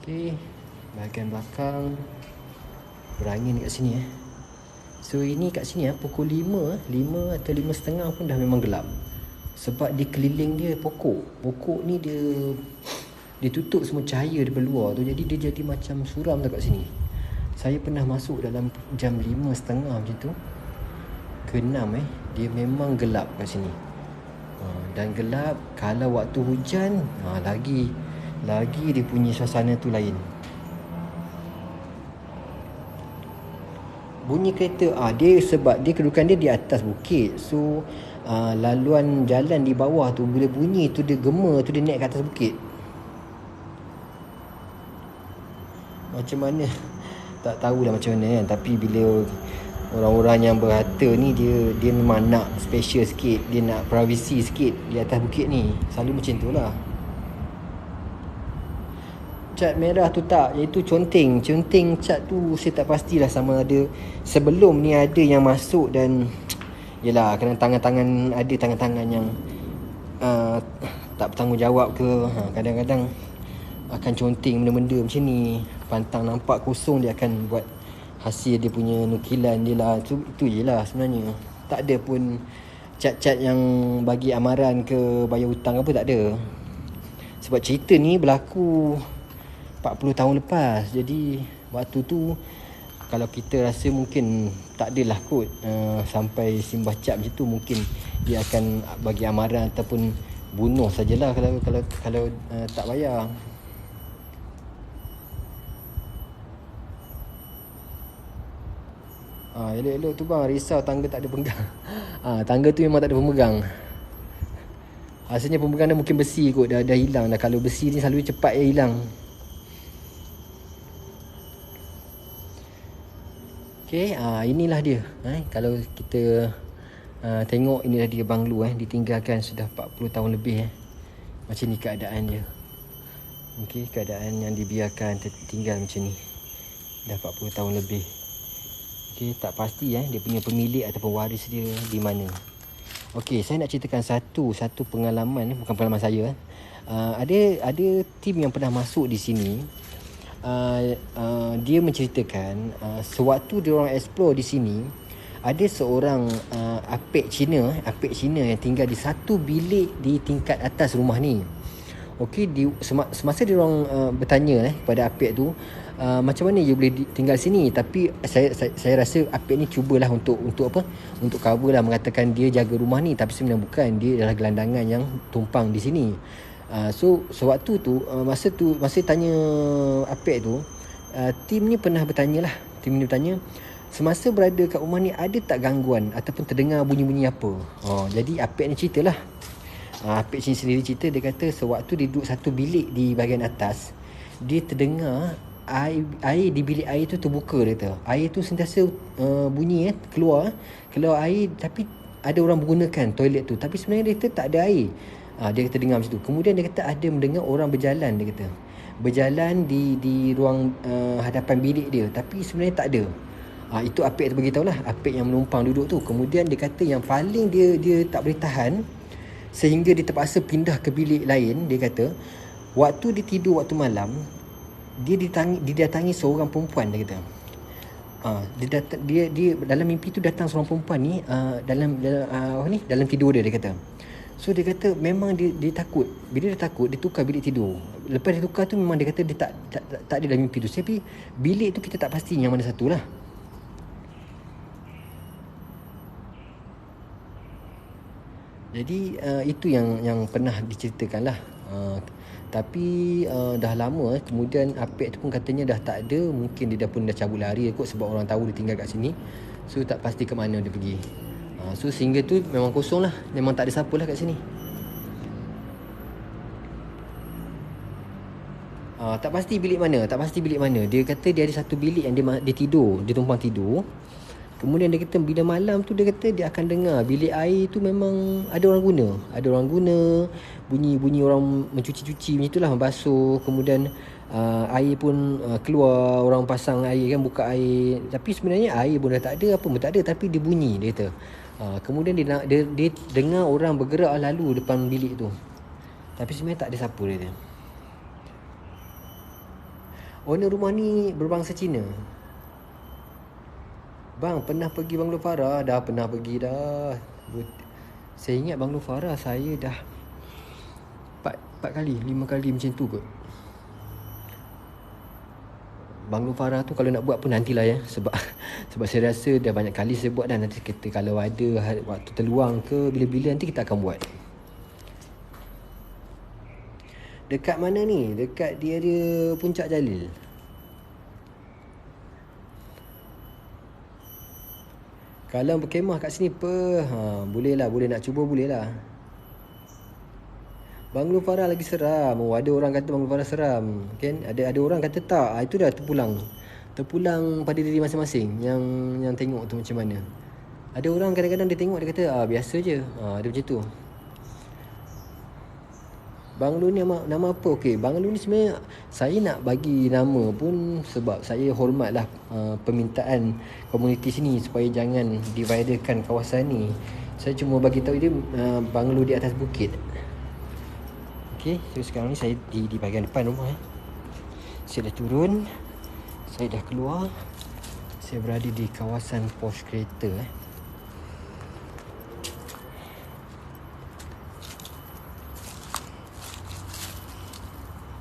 Okay, bahagian belakang berangin kat sini So ini kat sini pukul 5 atau 5.30 pun dah memang gelap. Sebab dikeliling dia pokok ni dia tutup semua cahaya daripada luar tu. Jadi dia jadi macam suram tak kat sini. Saya pernah masuk dalam jam 5.30 macam tu ke 6 dia memang gelap kat sini. Dan gelap kalau waktu hujan lagi dia punya suasana tu lain. Bunyi kereta dia sebab dia kedudukan dia di atas bukit. So laluan jalan di bawah tu bila bunyi tu dia gema tu dia naik ke atas bukit. Macam mana tak tahulah macam mana kan. Tapi bila orang-orang yang berharta ni dia memang nak special sikit, dia nak privacy sikit di atas bukit ni. Selalu macam tu lah. Cat merah tu tak, iaitu conteng cat tu saya tak pastilah sama ada sebelum ni ada yang masuk dan yelah kena tangan-tangan yang tak bertanggungjawab ke. Kadang-kadang akan conteng benda-benda macam ni. Pantang nampak kosong dia akan buat hasil dia punya nukilan dia lah. Itu je lah sebenarnya. Tak ada pun cat-cat yang bagi amaran ke bayar hutang apa, tak ada. Sebab cerita ni berlaku 40 tahun lepas. Jadi waktu tu kalau kita rasa mungkin tak adalah kot sampai simbah cap macam tu, mungkin dia akan bagi amaran ataupun bunuh sajalah kalau tak bayar. Elok-elok tu bang, risau tangga tak ada pemegang. Tangga tu memang tak ada pemegang. Asalnya pemegang dia mungkin besi kot, dah hilang dah. Kalau besi ni selalu cepat hilang. Okay, inilah dia. Kalau kita tengok, inilah dia banglo ditinggalkan sudah 40 tahun lebih. Macam ni keadaan dia. Okay, keadaan yang dibiarkan tinggal macam ni dah 40 tahun lebih. Okay, tak pasti dia punya pemilik ataupun waris dia di mana. Okay, saya nak ceritakan satu pengalaman, bukan pengalaman saya. Ada tim yang pernah masuk di sini. Dia menceritakan sewaktu dia orang explore di sini, ada seorang apek Cina yang tinggal di satu bilik di tingkat atas rumah ni. Okey, semasa dia orang bertanya kepada apek tu, macam mana dia boleh tinggal sini, tapi saya rasa apek ni cubalah untuk apa, untuk cover lah, mengatakan dia jaga rumah ni, tapi sebenarnya bukan, dia adalah gelandangan yang tumpang di sini. So sewaktu tu masa tanya apek tu, tim ni bertanya semasa berada kat rumah ni ada tak gangguan ataupun terdengar bunyi-bunyi apa. Jadi apek ni ceritalah. Apek ni sendiri cerita, dia kata sewaktu dia duduk satu bilik di bahagian atas, dia terdengar air di bilik air tu terbuka. Dia kata air tu sentiasa bunyi keluar air, tapi ada orang menggunakan toilet tu, tapi sebenarnya dia kata tak ada air. Dia kata dengar macam tu. Kemudian dia kata ada mendengar orang berjalan. Dia kata berjalan di ruang hadapan bilik dia, tapi sebenarnya tak ada. Itu apek tu beritahu lah, apek yang menumpang duduk tu. Kemudian dia kata yang paling dia tak boleh tahan sehingga dia terpaksa pindah ke bilik lain. Dia kata waktu dia tidur waktu malam, dia didatangi seorang perempuan. Dia kata dia dalam mimpi tu datang seorang perempuan ni dalam tidur dia kata. So dia kata memang dia takut. Bila dia takut, dia tukar bilik tidur. Lepas dia tukar tu, memang dia kata dia tak ada dalam mimpi tu. Tapi bilik tu kita tak pasti yang mana satu lah. Jadi itu yang pernah diceritakan lah. Tapi dah lama kemudian apek tu pun katanya dah tak ada. Mungkin dia dah cabut lari kot, sebab orang tahu dia tinggal kat sini. So tak pasti ke mana dia pergi. So sehingga tu memang kosong lah. Memang tak ada siapa lah kat sini. Tak pasti bilik mana. Dia kata dia ada satu bilik yang dia tidur, dia tumpang tidur. Kemudian dia kata bila malam tu dia kata dia akan dengar bilik air tu memang ada orang guna. Ada orang guna, bunyi-bunyi orang mencuci-cuci macam itulah, membasuh. Kemudian air pun keluar, orang pasang air kan, buka air. Tapi sebenarnya air pun dah tak ada, apa pun tak ada, tapi dia bunyi dia kata. Kemudian dia dengar orang bergerak lalu depan bilik tu. Tapi sebenarnya tak ada siapa dia kata. Owner rumah ni berbangsa Cina. Bang, pernah pergi Banglo Farah? Dah pernah pergi dah. Saya ingat Banglo Farah saya dah 4 kali, 5 kali macam tu kot. Banglo Farah tu kalau nak buat pun nantilah ya. Sebab saya rasa dah banyak kali saya buat dah. Nanti kita kalau ada waktu terluang ke bila-bila nanti kita akan buat. Dekat mana ni? Dekat dia Puncak Jalil. Kalau berkemah kat sini boleh lah, boleh nak cuba boleh lah. Banglo Farah lagi seram. Ada orang kata Banglo Farah seram kan? Ada orang kata tak. Itu dah terpulang pada diri masing-masing yang tengok tu macam mana. Ada orang kadang-kadang dia tengok dia kata biasa je. Dia macam tu. Banglo ni nama apa? Okey, Banglo ni sebenarnya saya nak bagi nama pun sebab saya hormatlah permintaan komuniti sini supaya jangan dividerkan kawasan ni. Saya cuma bagi tahu dia Banglo di atas bukit. Okey, so sekarang ni saya di bahagian depan rumah. Saya dah turun. Saya dah keluar. Saya berada di kawasan pos kereta.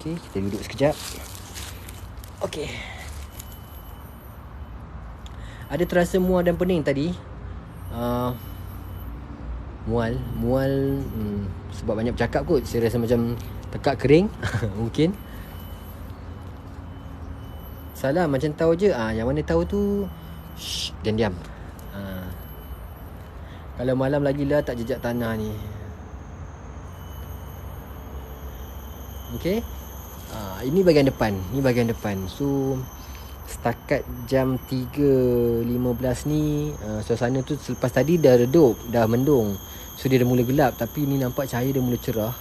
Okey, kita duduk sekejap. Okey. Ada terasa mual dan pening tadi? Mual sebab banyak bercakap kot. Saya rasa macam tekak kering. Mungkin. Salah macam tahu je. Yang mana tahu tu dan diam. Kalau malam lagi lah tak jejak tanah ni. Okey. Ini bahagian depan. So setakat jam 3.15 ni suasana tu selepas tadi dah redup, dah mendung. So dia dah mula gelap. Tapi ni nampak cahaya dah mula cerah.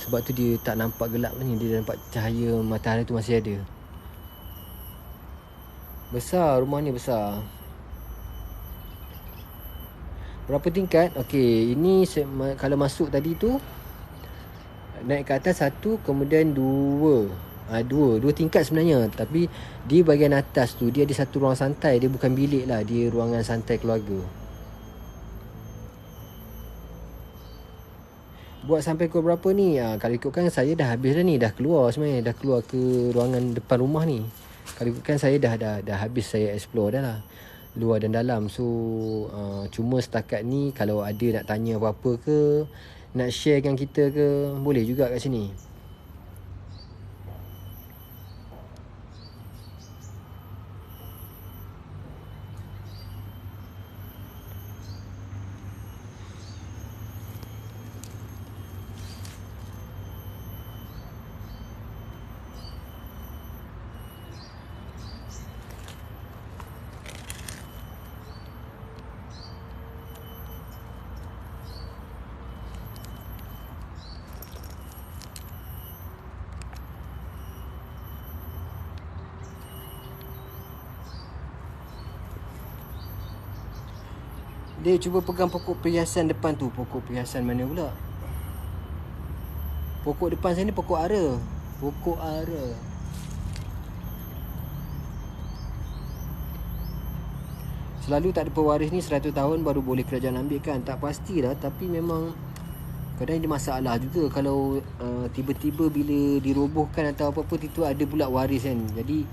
Sebab tu dia tak nampak gelap ni. Dia nampak cahaya matahari tu masih ada. Besar, rumah ni besar. Berapa tingkat? Okey, ini kalau masuk tadi tu naik ke atas 1, kemudian 2. Dua tingkat sebenarnya. Tapi di bahagian atas tu dia ada satu ruang santai. Dia bukan bilik lah, dia ruangan santai keluarga. Buat sampai pukul berapa ni? Kalau ikutkan saya dah habis dah ni. Dah keluar sebenarnya. Dah keluar ke ruangan depan rumah ni. Kalau ikutkan saya dah habis saya explore dah lah, luar dan dalam. So cuma setakat ni kalau ada nak tanya apa-apa ke, nak share dengan kita ke, boleh juga kat sini. Dia cuba pegang pokok perhiasan depan tu. Pokok perhiasan mana pula? Pokok depan saya ni pokok ara. Pokok ara. Selalu tak ada pewaris ni 100 tahun baru boleh kerajaan ambil kan. Tak pastilah, tapi memang kadang dia masalah juga. Kalau tiba-tiba bila dirobohkan atau apa-apa, itu ada pula waris kan. Jadi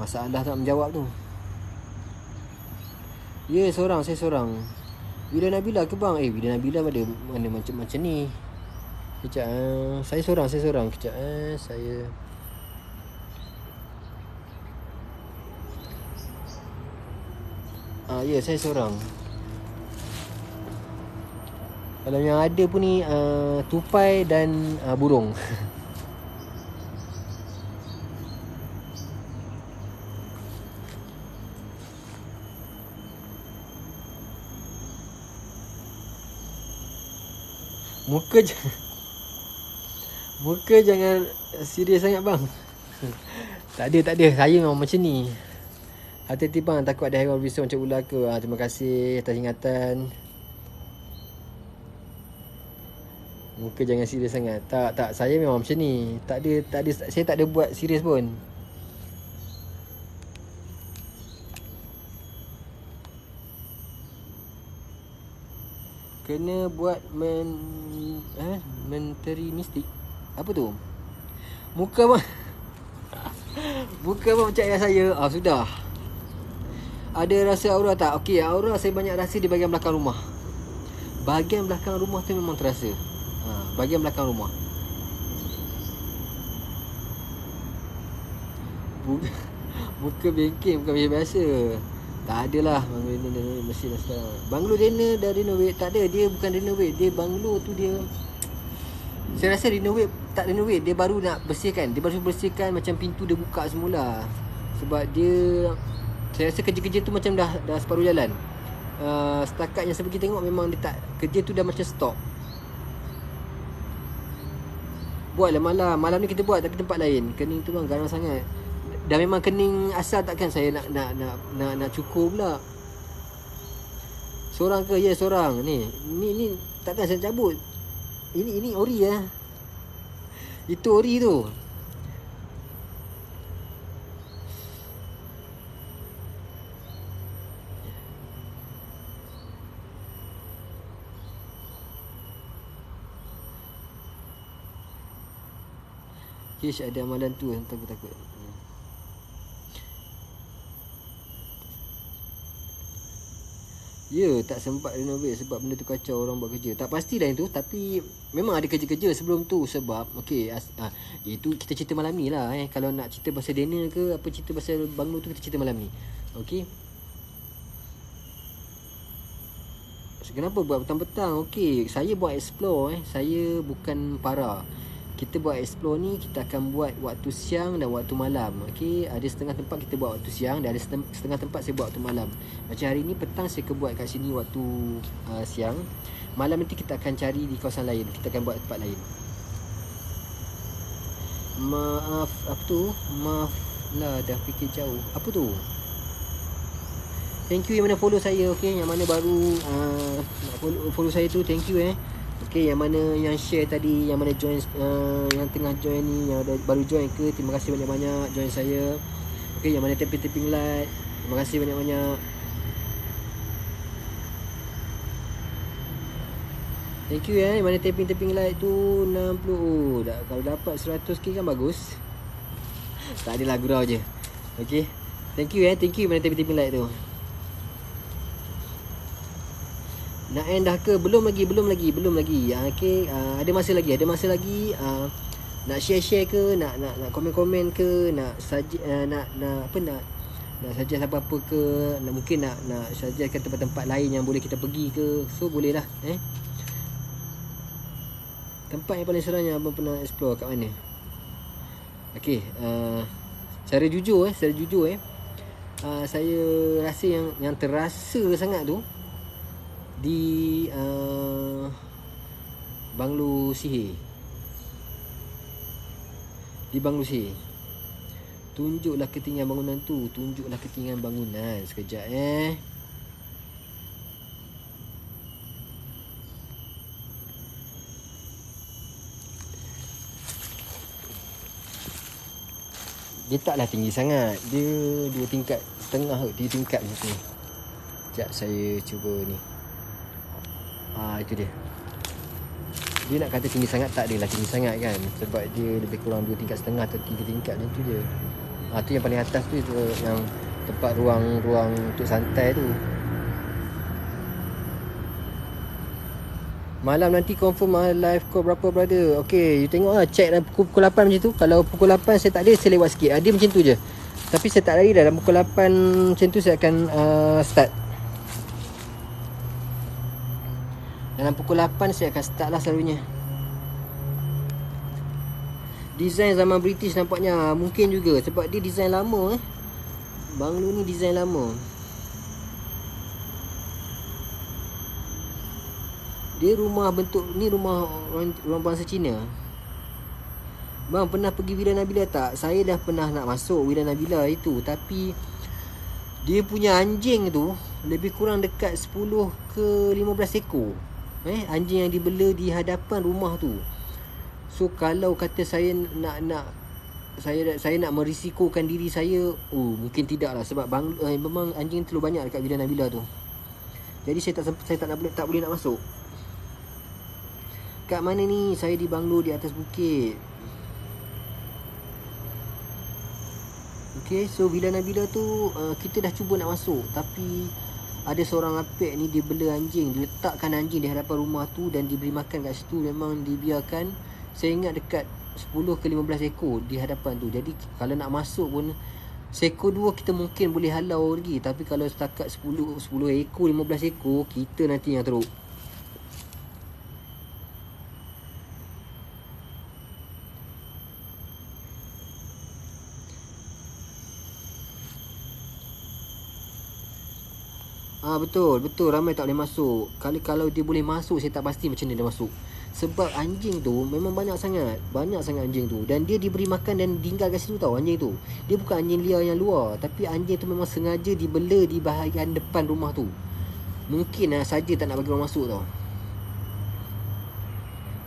masalah tak menjawab tu. Ya, saya seorang. Wida Nabila ke bang? Wida Nabila mana macam ni. Kejap. Saya seorang. Kejap. Saya ya, saya seorang. Kalau yang ada pun ni tupai dan burung. Muka muka jangan serius sangat bang. Tak ada. Saya memang macam ni. Hati-hati bang, takut ada haiwan berbisa macam ular ke. Terima kasih atas ingatan. Muka jangan serius sangat. Tak, saya memang macam ni. Tak ada, saya tak ada buat serius pun. Kena buat menteri mistik. Apa tu? Muka bang. Muka bang macam ayah saya. Sudah. Ada rasa aura tak? Okey, aura saya banyak rasa di bahagian belakang rumah. Bahagian belakang rumah tu memang terasa. Bahagian belakang rumah. Muka bengking bukan biasa. Tak adalah banglo dinner mesti dah sekarang. Banglo dinner dah renovate. Tak ada, dia bukan renovate. Dia banglo tu dia, saya rasa renovate, tak renovate. Dia baru nak bersihkan. Dia baru bersihkan macam pintu dia buka semula. Sebab dia, saya rasa kerja-kerja tu macam dah separuh jalan. Setakat yang saya pergi tengok memang dia tak, kerja tu dah macam stop. Buatlah malam ni kita buat tapi tempat lain. Kening tu bang garang sangat. Dah memang kening asal takkan saya nak cukur pula. Seorang ke? Ya, seorang. Ni takkan saya cabut. Ini ori lah. Itu ori tu. Kish ada amalan tu, takut. Ya, tak sempat renovate sebab benda tu kacau orang buat kerja. Tak pastilah itu, tapi memang ada kerja-kerja sebelum tu. Sebab itu kita cerita malam ni lah. Kalau nak cerita pasal dinner ke apa, cerita pasal banglo tu, kita cerita malam ni. Okey. Kenapa buat petang-petang? Okey, saya buat explore. Saya bukan para. Kita buat explore ni, kita akan buat waktu siang dan waktu malam. Okey, ada setengah tempat kita buat waktu siang dan ada setengah tempat saya buat waktu malam. Macam hari ni petang saya buat kat sini waktu siang. Malam nanti kita akan cari di kawasan lain. Kita akan buat tempat lain. Maaf, apa tu? Maaf lah, dah fikir jauh. Apa tu? Thank you yang mana follow saya. Okey, yang mana baru nak follow saya tu, thank you. Okey, yang mana yang share tadi, yang mana join, yang tengah join ni, yang baru join ke, terima kasih banyak-banyak join saya. Okey, yang mana tapping like, terima kasih banyak-banyak. Thank you yang mana tapping like tu 60. Kalau dapat 100k kan bagus. Tak adalah, gurau je. Okey. Thank you mana tapping like tu. Nak end dah ke? Belum lagi. Okey, ada masa lagi. Nak share ke, nak komen ke, nak suggest apa-apa ke, mungkin nak suggestkan tempat-tempat lain yang boleh kita pergi ke. So boleh lah. Tempat yang paling seram yang abang pernah explore kat mana? Okey, secara jujur saya rasa yang terasa sangat tu di banglo sihir. Di banglo sihir. Tunjuklah ketinggian bangunan tu. Sekejap Dia taklah tinggi sangat. Dia 2 tingkat setengah kot, 3 tingkat macam tu. Sekejap saya cuba ni. Itu dia. Dia nak kata tinggi sangat, tak adalah tinggi sangat kan. Sebab dia lebih kurang 2 tingkat setengah atau 3 tingkat macam tu je. Tu yang paling atas tu, yang tempat ruang untuk santai tu. Malam nanti confirm live call berapa brother. Okay, you tengok lah, check pukul 8 macam tu. Kalau pukul 8 saya tak ada, saya lewat sikit. Dia macam tu je. Tapi saya tak lari dah. Dalam pukul 8 macam tu saya akan start. Dalam pukul 8 saya akan start lah selalunya. Design zaman British nampaknya. Mungkin juga sebab dia design lama. Banglo ni design lama. Dia rumah bentuk ni, rumah orang bangsa Cina. Bang, pernah pergi Villa Nabila tak? Saya dah pernah nak masuk Villa Nabila itu, tapi dia punya anjing tu lebih kurang dekat 10 ke 15 ekor. Anjing yang dibela di hadapan rumah tu. So kalau kata saya nak saya nak merisikokan diri saya, mungkin tidak lah, sebab memang anjing terlalu banyak dekat Villa Nabila tu. Jadi saya tak boleh nak masuk. Kat mana ni? Saya di banglo di atas bukit. Okay, so Villa Nabila tu kita dah cuba nak masuk, tapi ada seorang apek ni, dia bela anjing. Dia letakkan anjing di hadapan rumah tu dan diberi makan kat situ. Memang dibiarkan, saya ingat dekat 10 ke 15 ekor di hadapan tu. Jadi kalau nak masuk pun, seekor dua kita mungkin boleh halau lagi, tapi kalau setakat 10 ekor, 15 ekor, kita nanti yang teruk. Betul ramai tak boleh masuk. Kalau dia boleh masuk, saya tak pasti macam mana dia masuk. Sebab anjing tu memang banyak sangat anjing tu, dan dia diberi makan dan tinggal kat situ tau. Anjing tu, dia bukan anjing liar yang luar, tapi anjing tu memang sengaja dibela di bahagian depan rumah tu. Mungkin saja tak nak bagi orang masuk tau.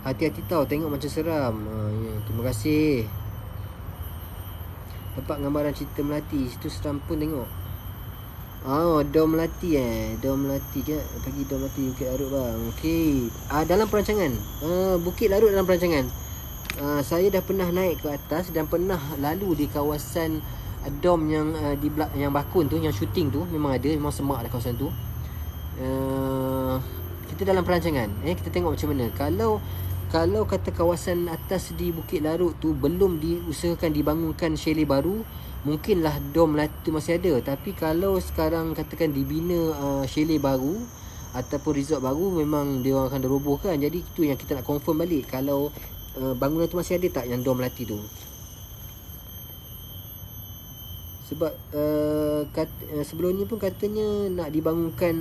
Hati-hati tau, tengok macam seram. Terima kasih. Dapat gambaran cerita Melati. Situ seram pun tengok. Dom Melati Dom Melati je. Pergi Dom Melati Bukit Larut bang. Okey. Dalam perancangan. Bukit Larut dalam perancangan. Saya dah pernah naik ke atas dan pernah lalu di kawasan dom yang yang Bakun tu, yang syuting tu, memang ada, memang semak dah kawasan tu. Kita dalam perancangan. Kita tengok macam mana. Kalau kata kawasan atas di Bukit Larut tu belum diusahakan dibangunkan chalet baru, mungkinlah dom Melati masih ada. Tapi kalau sekarang katakan dibina chalet baru ataupun resort baru, memang dia orang akan robohkan. Jadi itu yang kita nak confirm balik, kalau bangunan tu masih ada tak yang dom Melati tu. Sebab sebelum ni pun katanya nak dibangunkan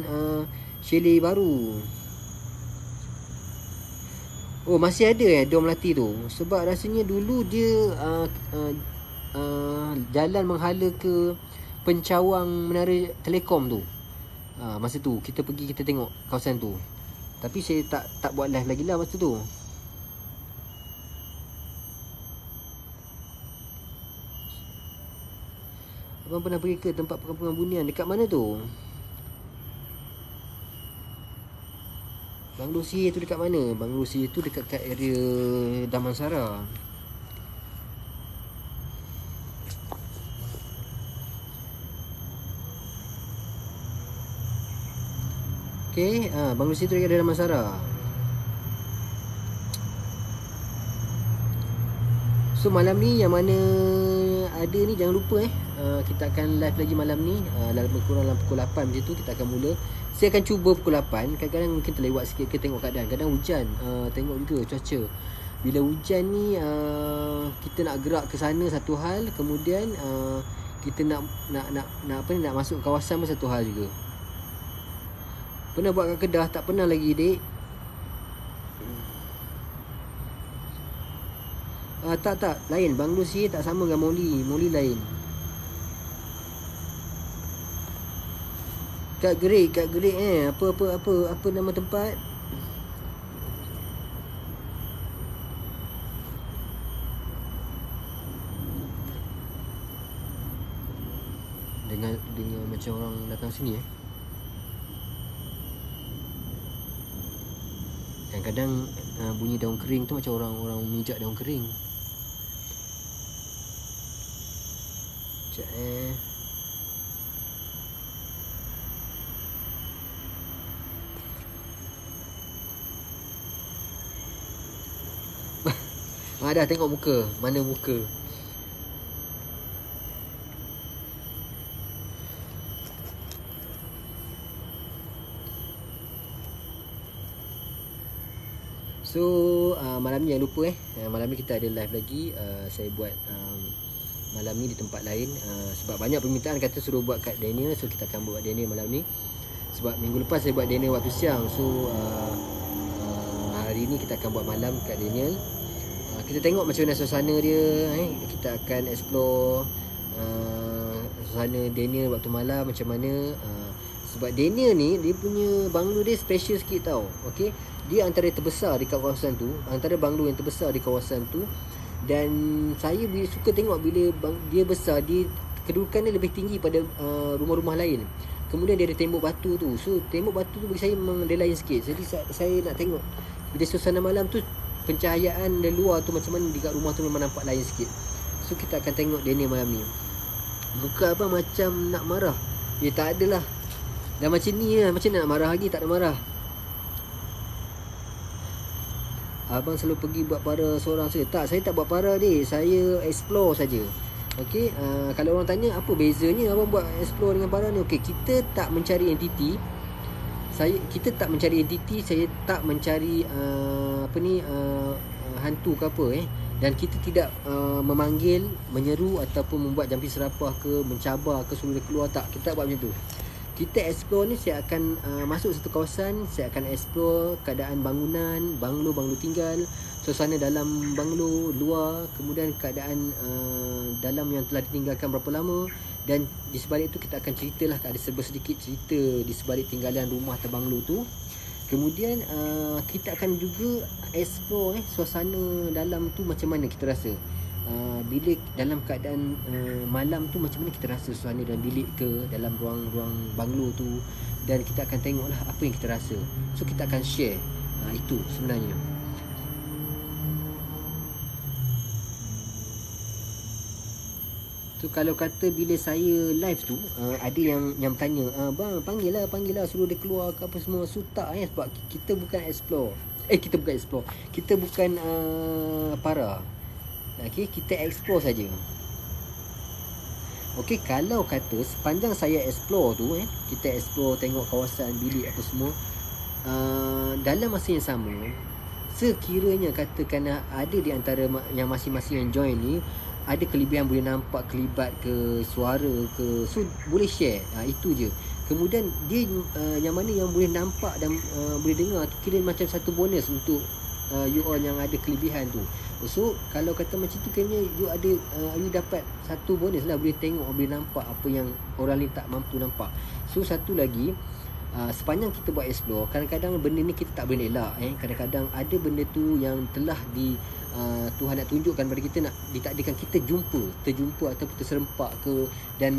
chalet baru. Masih ada dom Melati tu. Sebab rasanya dulu dia jalan menghala ke pencawang Menara Telekom tu. Masa tu kita pergi, kita tengok kawasan tu. Tapi saya tak buat live lagi lah masa tu. Abang pernah pergi ke tempat perkampungan Bunian? Dekat mana tu? Banglo Sihir tu dekat mana? Banglo Sihir tu dekat area Damansara. Okay, Banglo Sihir tu dekat area Damansara. So malam ni yang mana ada ni, jangan lupa kita akan live lagi malam ni, lebih kurang dalam pukul 8 macam tu kita akan mula. Saya akan cuba pukul 8. Kadang-kadang mungkin terlewat sikit, kita tengok keadaan. Kadang hujan, tengok juga cuaca. Bila hujan ni kita nak gerak ke sana satu hal, kemudian kita nak masuk kawasan pun satu hal juga. Pernah buat kat Kedah? Tak pernah lagi, dek. Tak, lain. Banglo Sihir tak sama dengan Moli lain. Kat Gerik apa nama tempat? Dengan macam orang datang sini kadang bunyi daun kering tu macam orang mijak daun kering. Sekejap dah tengok muka. Mana muka? So malam ni jangan lupa malam ni kita ada live lagi. Saya buat malam ni di tempat lain, sebab banyak permintaan kata suruh buat kat Daniel. So kita akan buat Daniel malam ni. Sebab minggu lepas saya buat Daniel waktu siang. So ni kita akan buat malam kat Daniel. Kita tengok macam mana suasana dia. Kita akan explore suasana Daniel waktu malam macam mana. Sebab Daniel ni dia punya banglo dia special sikit tau. Okey, dia antara yang terbesar di kawasan tu, antara banglo yang terbesar di kawasan tu. Dan saya suka tengok bila dia besar, dia kedudukan dia lebih tinggi pada rumah-rumah lain. Kemudian dia ada tembok batu tu. So tembok batu tu bagi saya memang dia lain sikit. Jadi saya nak tengok bila suasana malam tu, pencahayaan dari luar tu macam mana dekat rumah tu memang nampak lain sikit. So kita akan tengok Daniel malam ni. Muka abang macam nak marah. Ya tak adalah. Dah macam ni lah, macam nak marah lagi, tak ada marah. Abang selalu pergi buat para seorang saja. Tak, saya tak buat para dia. Saya explore saja. Okey, kalau orang tanya apa bezanya abang buat explore dengan para ni? Okey, kita tak mencari entiti. Kita tak mencari entiti, saya tak mencari hantu ke apa dan kita tidak memanggil, menyeru ataupun membuat jampi serapah ke, mencabar ke suruh dia keluar, tak. Kita tak buat macam tu. Kita explore ni, saya akan masuk satu kawasan, saya akan explore keadaan bangunan, banglo tinggal, suasana dalam banglo, luar, kemudian keadaan dalam yang telah ditinggalkan berapa lama. Dan di sebalik itu kita akan ceritalah, ada sedikit cerita di sebalik tinggalan rumah atau banglo tu. Kemudian kita akan juga explore suasana dalam tu macam mana kita rasa. Bilik dalam keadaan malam tu macam mana kita rasa suasana dalam bilik ke, dalam ruang-ruang banglo tu. Dan kita akan tengoklah apa yang kita rasa. So kita akan share. Itu sebenarnya. So kalau kata bila saya live tu, ada yang tanya, bang panggil lah suruh dia keluar ke apa semua. So tak sebab kita bukan explore. Kita bukan para. Okey, kita explore saja. Okey, kalau kata sepanjang saya explore tu kita explore, tengok kawasan bilik apa semua, dalam masa yang sama, sekiranya katakan ada di antara yang masing-masing yang join ni ada kelebihan, boleh nampak kelibat ke, suara ke, so boleh share. Itu je. Kemudian dia yang mana yang boleh nampak dan boleh dengar tu kira macam satu bonus untuk you all yang ada kelebihan tu. So kalau kata macam tu, kayaknya you dapat satu bonus lah, boleh tengok, boleh nampak apa yang orang lain tak mampu nampak. So satu lagi, sepanjang kita buat explore, kadang-kadang benda ni kita tak boleh elak. Kadang-kadang ada benda tu yang telah Tuhan nak tunjukkan pada kita, nak ditakdirkan kita terjumpa ataupun terserempak ke, dan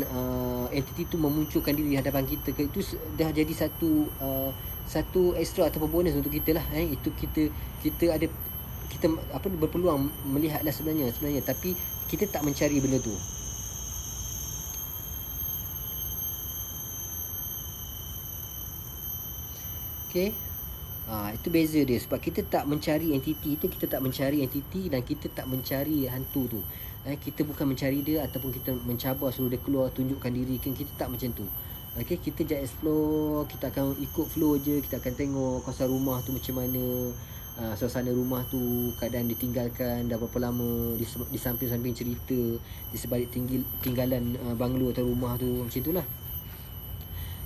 entiti tu memunculkan diri di hadapan kita ke, itu dah jadi satu extra ataupun bonus untuk kita lah. Itu kita ada, kita berpeluang melihatlah sebenarnya, tapi kita tak mencari benda tu. Okey. Itu beza dia. Sebab kita tak mencari entiti tu, dan kita tak mencari hantu tu. Kita bukan mencari dia ataupun kita mencabar suruh dia keluar, tunjukkan diri. Kita tak macam tu. Okey, kita just explore, kita akan ikut flow je. Kita akan tengok kawasan rumah tu macam mana, suasana rumah tu, keadaan ditinggalkan dah berapa lama, di samping-samping cerita, di sebalik tinggalan banglo atau rumah tu, macam itulah.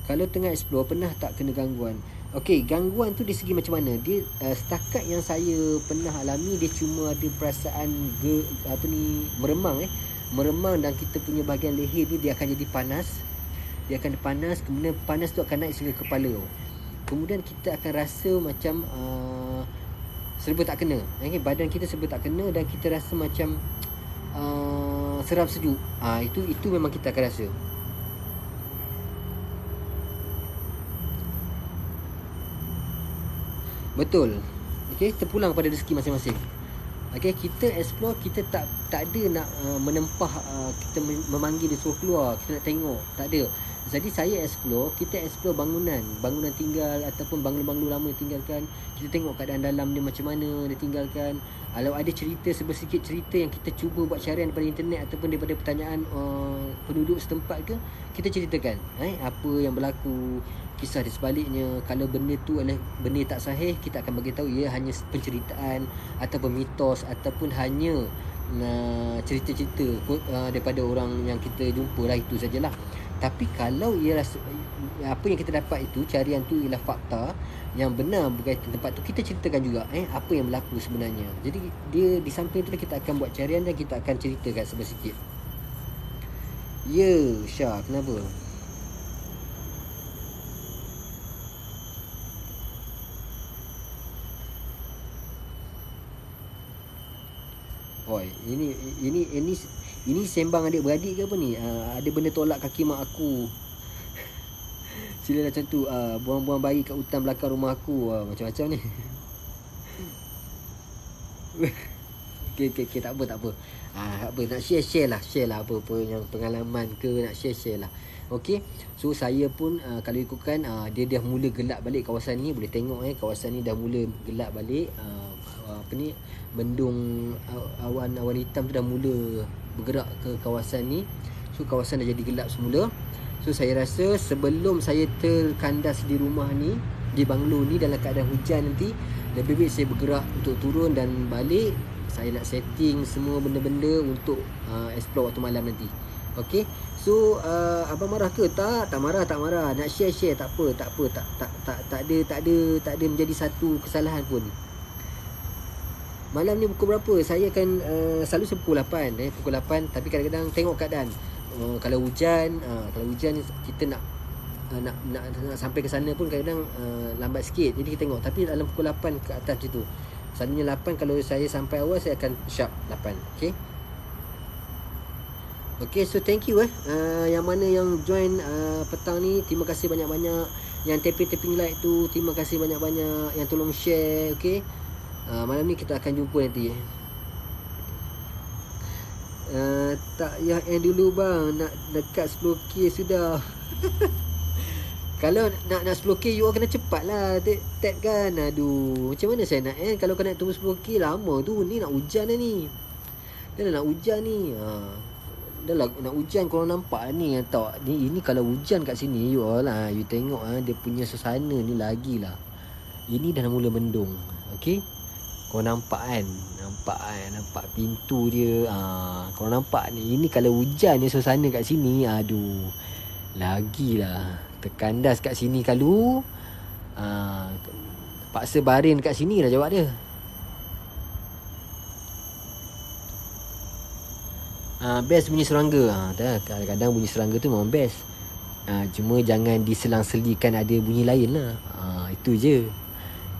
Kalau tengah explore, pernah tak kena gangguan? Okey, gangguan tu dari segi macam mana? Dia setakat yang saya pernah alami, dia cuma ada perasaan meremang, dan kita punya bahagian leher tu dia akan jadi panas. Kemudian panas tu akan naik sehingga kepala. Kemudian kita akan rasa macam serba tak kena. Badan kita serba tak kena, dan kita rasa macam seram sejuk. Itu memang kita akan rasa. Betul. Okey, terpulang pada rezeki masing-masing. Okey, kita explore, kita tak ada nak menempah, kita memanggil dia suruh keluar, kita nak tengok, tak ada. Jadi saya kita explore bangunan tinggal ataupun banglo-banglo lama tinggalkan. Kita tengok keadaan dalam dia macam mana dia tinggalkan. Kalau ada cerita, sedikit cerita yang kita cuba buat syarian daripada internet ataupun daripada pertanyaan penduduk setempat ke, kita ceritakan apa yang berlaku, kisah di sebaliknya. Kalau benda tu adalah benda tak sahih, kita akan bagi tahu ia hanya penceritaan ataupun mitos ataupun hanya cerita-cerita daripada orang yang kita jumpa lah, itu sajalah. Tapi kalau ialah apa yang kita dapat itu, carian tu ialah fakta yang benar berkaitan tempat tu, kita ceritakan juga apa yang berlaku sebenarnya. Jadi dia di samping tu kita akan buat carian dan kita akan ceritakan sedikit. Ya, Syah, kenapa? Oi, ini sembang adik-beradik ke apa ni? Ada benda tolak kaki mak aku. Sila macam tu, buang-buang bayi kat hutan belakang rumah aku. Macam-macam ni. Okay, tak apa. Tak apa, nak share lah apa-apa yang pengalaman ke, nak share lah. Okay, so saya pun kalau ikutkan dia dah mula gelap balik kawasan ni. Boleh tengok kawasan ni dah mula gelap balik. Mendung awan hitam tu dah mula bergerak ke kawasan ni. So kawasan dah jadi gelap semula. So saya rasa sebelum saya terkandas di rumah ni, di banglo ni dalam keadaan hujan nanti, lebih baik saya bergerak untuk turun dan balik. Saya nak setting semua benda-benda untuk explore waktu malam nanti. Okay, so abang marah ke? Tak marah. Nak share tak apa. Tak ada menjadi satu kesalahan pun. Malam ni pukul berapa? Saya akan selalu pukul 8 pukul 8, tapi kadang-kadang tengok keadaan. Kalau hujan kita nak sampai ke sana pun kadang-kadang lambat sikit. Jadi kita tengok, tapi dalam pukul 8 ke atas macam tu. Selalunya 8, kalau saya sampai awal saya akan sharp 8. Okay, so thank you yang mana yang join petang ni, terima kasih banyak-banyak. Yang tapping like tu, terima kasih banyak-banyak. Yang tolong share. Okay, malam ni kita akan jumpa nanti. Tak payah end dulu bang, nak dekat 10k sudah. Kalau nak 10k you kena cepat lah tap kan. Aduh, macam mana saya nak kalau kena tunggu 10k lama tu. Ni nak hujan dah ni. Dah nak hujan ni. Dah lah nak hujan, korang nampak ni tahu. Ini kalau hujan kat sini you tengok dia punya suasana ni lagilah. Ini dah mula mendung. Okay, kau nampak kan? Nampak pintu dia. Kau nampak ni. Ini kalau hujan ni suasana kat sini, aduh, lagilah terkandas kat sini kalau. Paksa baring kat sini lah jawab dia. Best bunyi serangga. Kadang-kadang bunyi serangga tu memang best. Cuma jangan diselang-selikan ada bunyi lain lah. Itu je.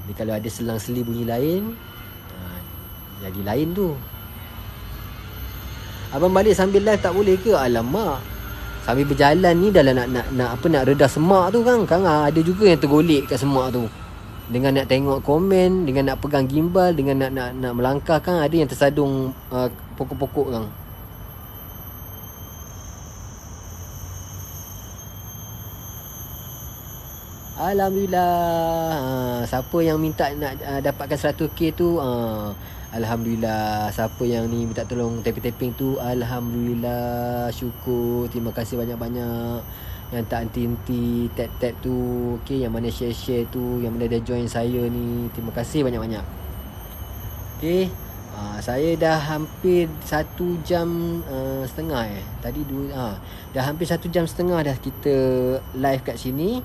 Jadi kalau ada selang-seli bunyi lain, jadi lain tu. Abang balik sambil live tak boleh ke? Alamak, sambil berjalan ni dah lah nak redah semak tu kan. Ada juga yang tergolek kat semak tu, dengan nak tengok komen, dengan nak pegang gimbal, dengan nak melangkah kan. Ada yang tersadung pokok-pokok kan. Alhamdulillah. Siapa yang minta nak dapatkan 100k tu, alhamdulillah. Siapa yang ni minta tolong tapping tu, alhamdulillah, syukur. Terima kasih banyak-banyak. Yang tak henti-henti tap-tap tu, okay, yang mana share-share tu, yang mana dah join saya ni, terima kasih banyak-banyak. Okay, saya dah hampir 1 jam setengah tadi dah hampir 1 jam setengah dah kita live kat sini.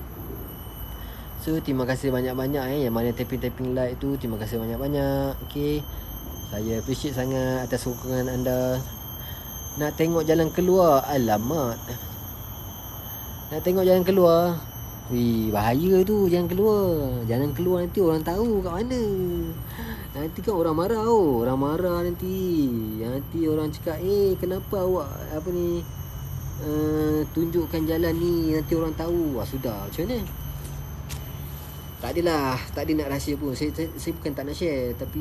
So terima kasih banyak-banyak yang mana tapping like tu, terima kasih banyak-banyak. Okay, saya appreciate sangat atas sokongan anda. Nak tengok jalan keluar, alamat, nak tengok jalan keluar. Bahaya tu jalan keluar. Jalan keluar nanti orang tahu kat mana. Nanti kan orang marah. Orang marah nanti. Nanti orang cakap, kenapa awak tunjukkan jalan ni, nanti orang tahu. Sudah, macam mana? Tak adalah, tak ada nak rahsia pun. Saya bukan tak nak share, tapi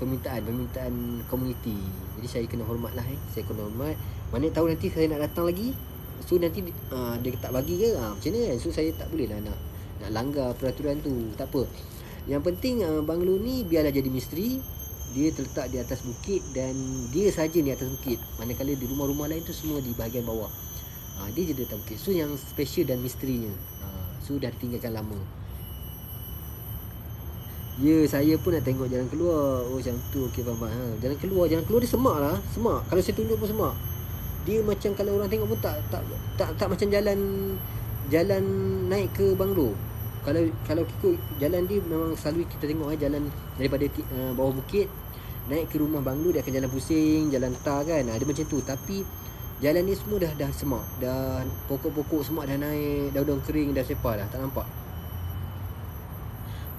permintaan komuniti. Jadi saya kena hormat lah. Saya kena hormat. Mana tahu nanti saya nak datang lagi, so nanti dia tak bagi ke, macam mana kan. So saya tak boleh lah nak langgar peraturan tu. Tak apa. Yang penting banglo ni biarlah jadi misteri. Dia terletak di atas bukit dan dia saja di atas bukit. Manakala di rumah-rumah lain tu semua di bahagian bawah. Dia je di atas bukit. So yang special dan misterinya, so dah ditinggalkan lama. Ya, saya pun nak tengok jalan keluar. Oh, macam tu. Okey, faham. Jalan keluar dia semak lah. Semak. Kalau saya tunjuk pun semak. Dia macam kalau orang tengok pun tak macam jalan naik ke banglo. Kalau ikut jalan dia memang selalu kita tengok jalan daripada bawah bukit naik ke rumah banglo, dia akan jalan pusing, jalan tar kan. Dia macam tu. Tapi jalan ni semua dah semak. Dah pokok-pokok semak dah naik, daun-daun kering dah separ dah, tak nampak.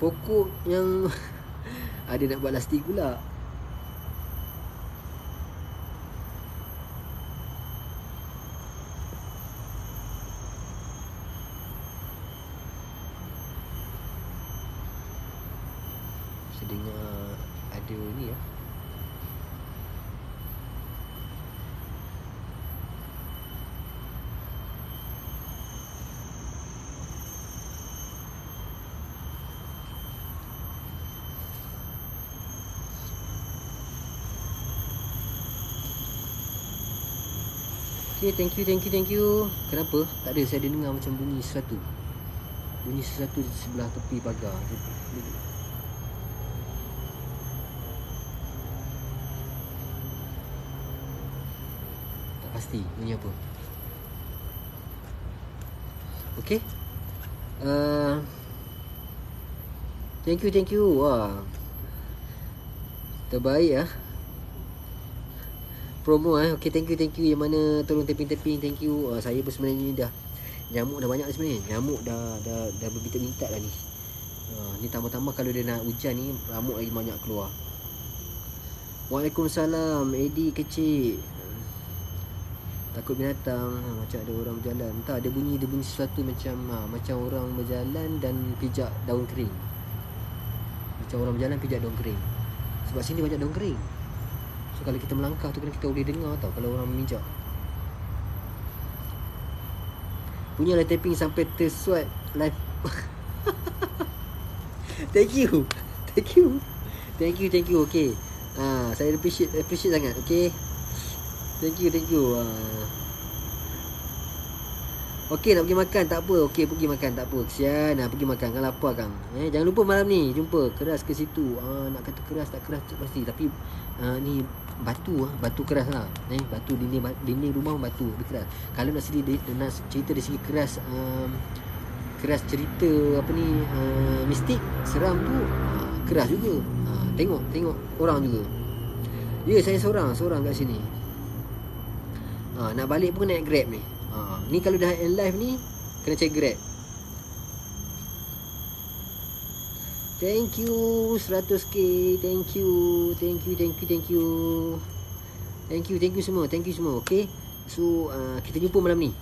Pokok yang ada nak buat lastik pula. Saya dengar ada ni ya. Okay, thank you. Kenapa? Tak ada, saya ada dengar macam bunyi sesuatu di sebelah tepi pagar. Tak pasti bunyi apa. Okay. Thank you. Wah, terbaik promo Okay, thank you yang mana tolong tapping. Thank you. Saya pun sebenarnya ni dah nyamuk dah banyak sebenarnya. Nyamuk dah berminta-minta dah ni. Ni tambah-tambah kalau dia nak hujan ni, ramuk lagi banyak keluar. Waalaikumsalam Eddie kecil. Takut binatang. Macam ada orang berjalan. Entah, ada bunyi sesuatu macam orang berjalan dan pijak daun kering. Macam orang berjalan pijak daun kering. Sebab sini banyak daun kering. So kalau kita melangkah tu kan kita boleh dengar tau kalau orang memijak. Punyalah tapping sampai terswat live. Thank you. Okay. Saya appreciate sangat. Okay. Thank you. Okay, nak pergi makan tak apa. Okay, pergi makan tak apa. Kesian pergi makan kan lapar kan. Jangan lupa malam ni jumpa keras ke situ. Nak kata keras tak keras tak pasti, tapi ni batu keras lah. Batu dinding rumah batu lebih keras. Kalau nak cerita dari segi keras, keras cerita mistik seram tu, keras juga. Tengok orang juga. Ya, saya seorang kat sini. Nak balik pun naik Grab ni. Ni kalau dah end live ni kena cari Grab. Thank you 100k. Thank you semua. Okay. So kita jumpa malam ni.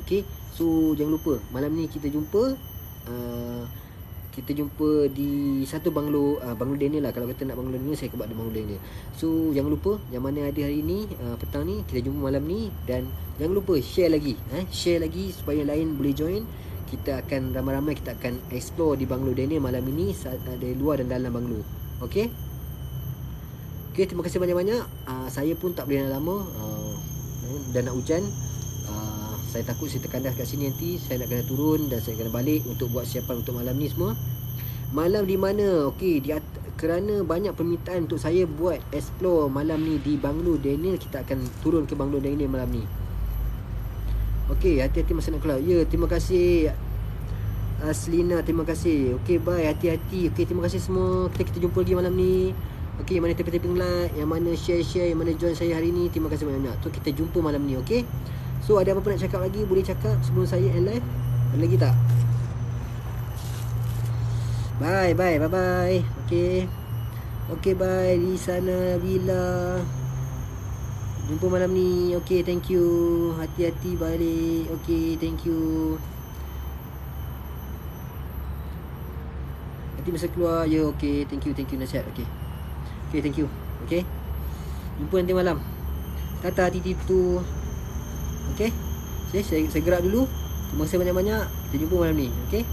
Okay. So jangan lupa malam ni kita jumpa. Kita jumpa di satu banglo Daniel lah. Kalau kata nak banglo Daniel, saya kebak di banglo Daniel. So jangan lupa yang mana ada hari ni, petang ni kita jumpa malam ni. Dan jangan lupa share lagi supaya lain boleh join. Kita akan ramai-ramai, kita akan explore di banglo Daniel malam ini, dari luar dan dalam banglo. Okay, terima kasih banyak-banyak. Saya pun tak boleh nak lama, dan nak hujan. Saya takut saya terkandas kat sini nanti. Saya nak kena turun dan saya kena balik untuk buat siapan untuk malam ni semua. Malam di mana? Okey, kerana banyak permintaan untuk saya buat explore malam ni di banglo Daniel, kita akan turun ke banglo Daniel malam ni. Okey, hati-hati masa nak keluar. Ya, terima kasih Aslina, terima kasih. Okey, bye, hati-hati. Okey, terima kasih semua. Kita jumpa lagi malam ni. Okey, yang mana tapping like, yang mana share, yang mana join saya hari ni, terima kasih banyak-banyak. So kita jumpa malam ni, okey? So ada apa-apa nak cakap lagi, boleh cakap sebelum saya end live. Ada lagi tak? Bye. Okay, bye di sana Bila. Jumpa malam ni. Okay, thank you. Hati-hati balik. Okay, thank you. Nanti masa keluar. Ya, okay, thank you nasihat. Okay, thank you. Okay, jumpa nanti malam. Tata hati-hati tu. Okay, saya gerak dulu. Terima kasih banyak-banyak. Kita jumpa malam ni. Okay.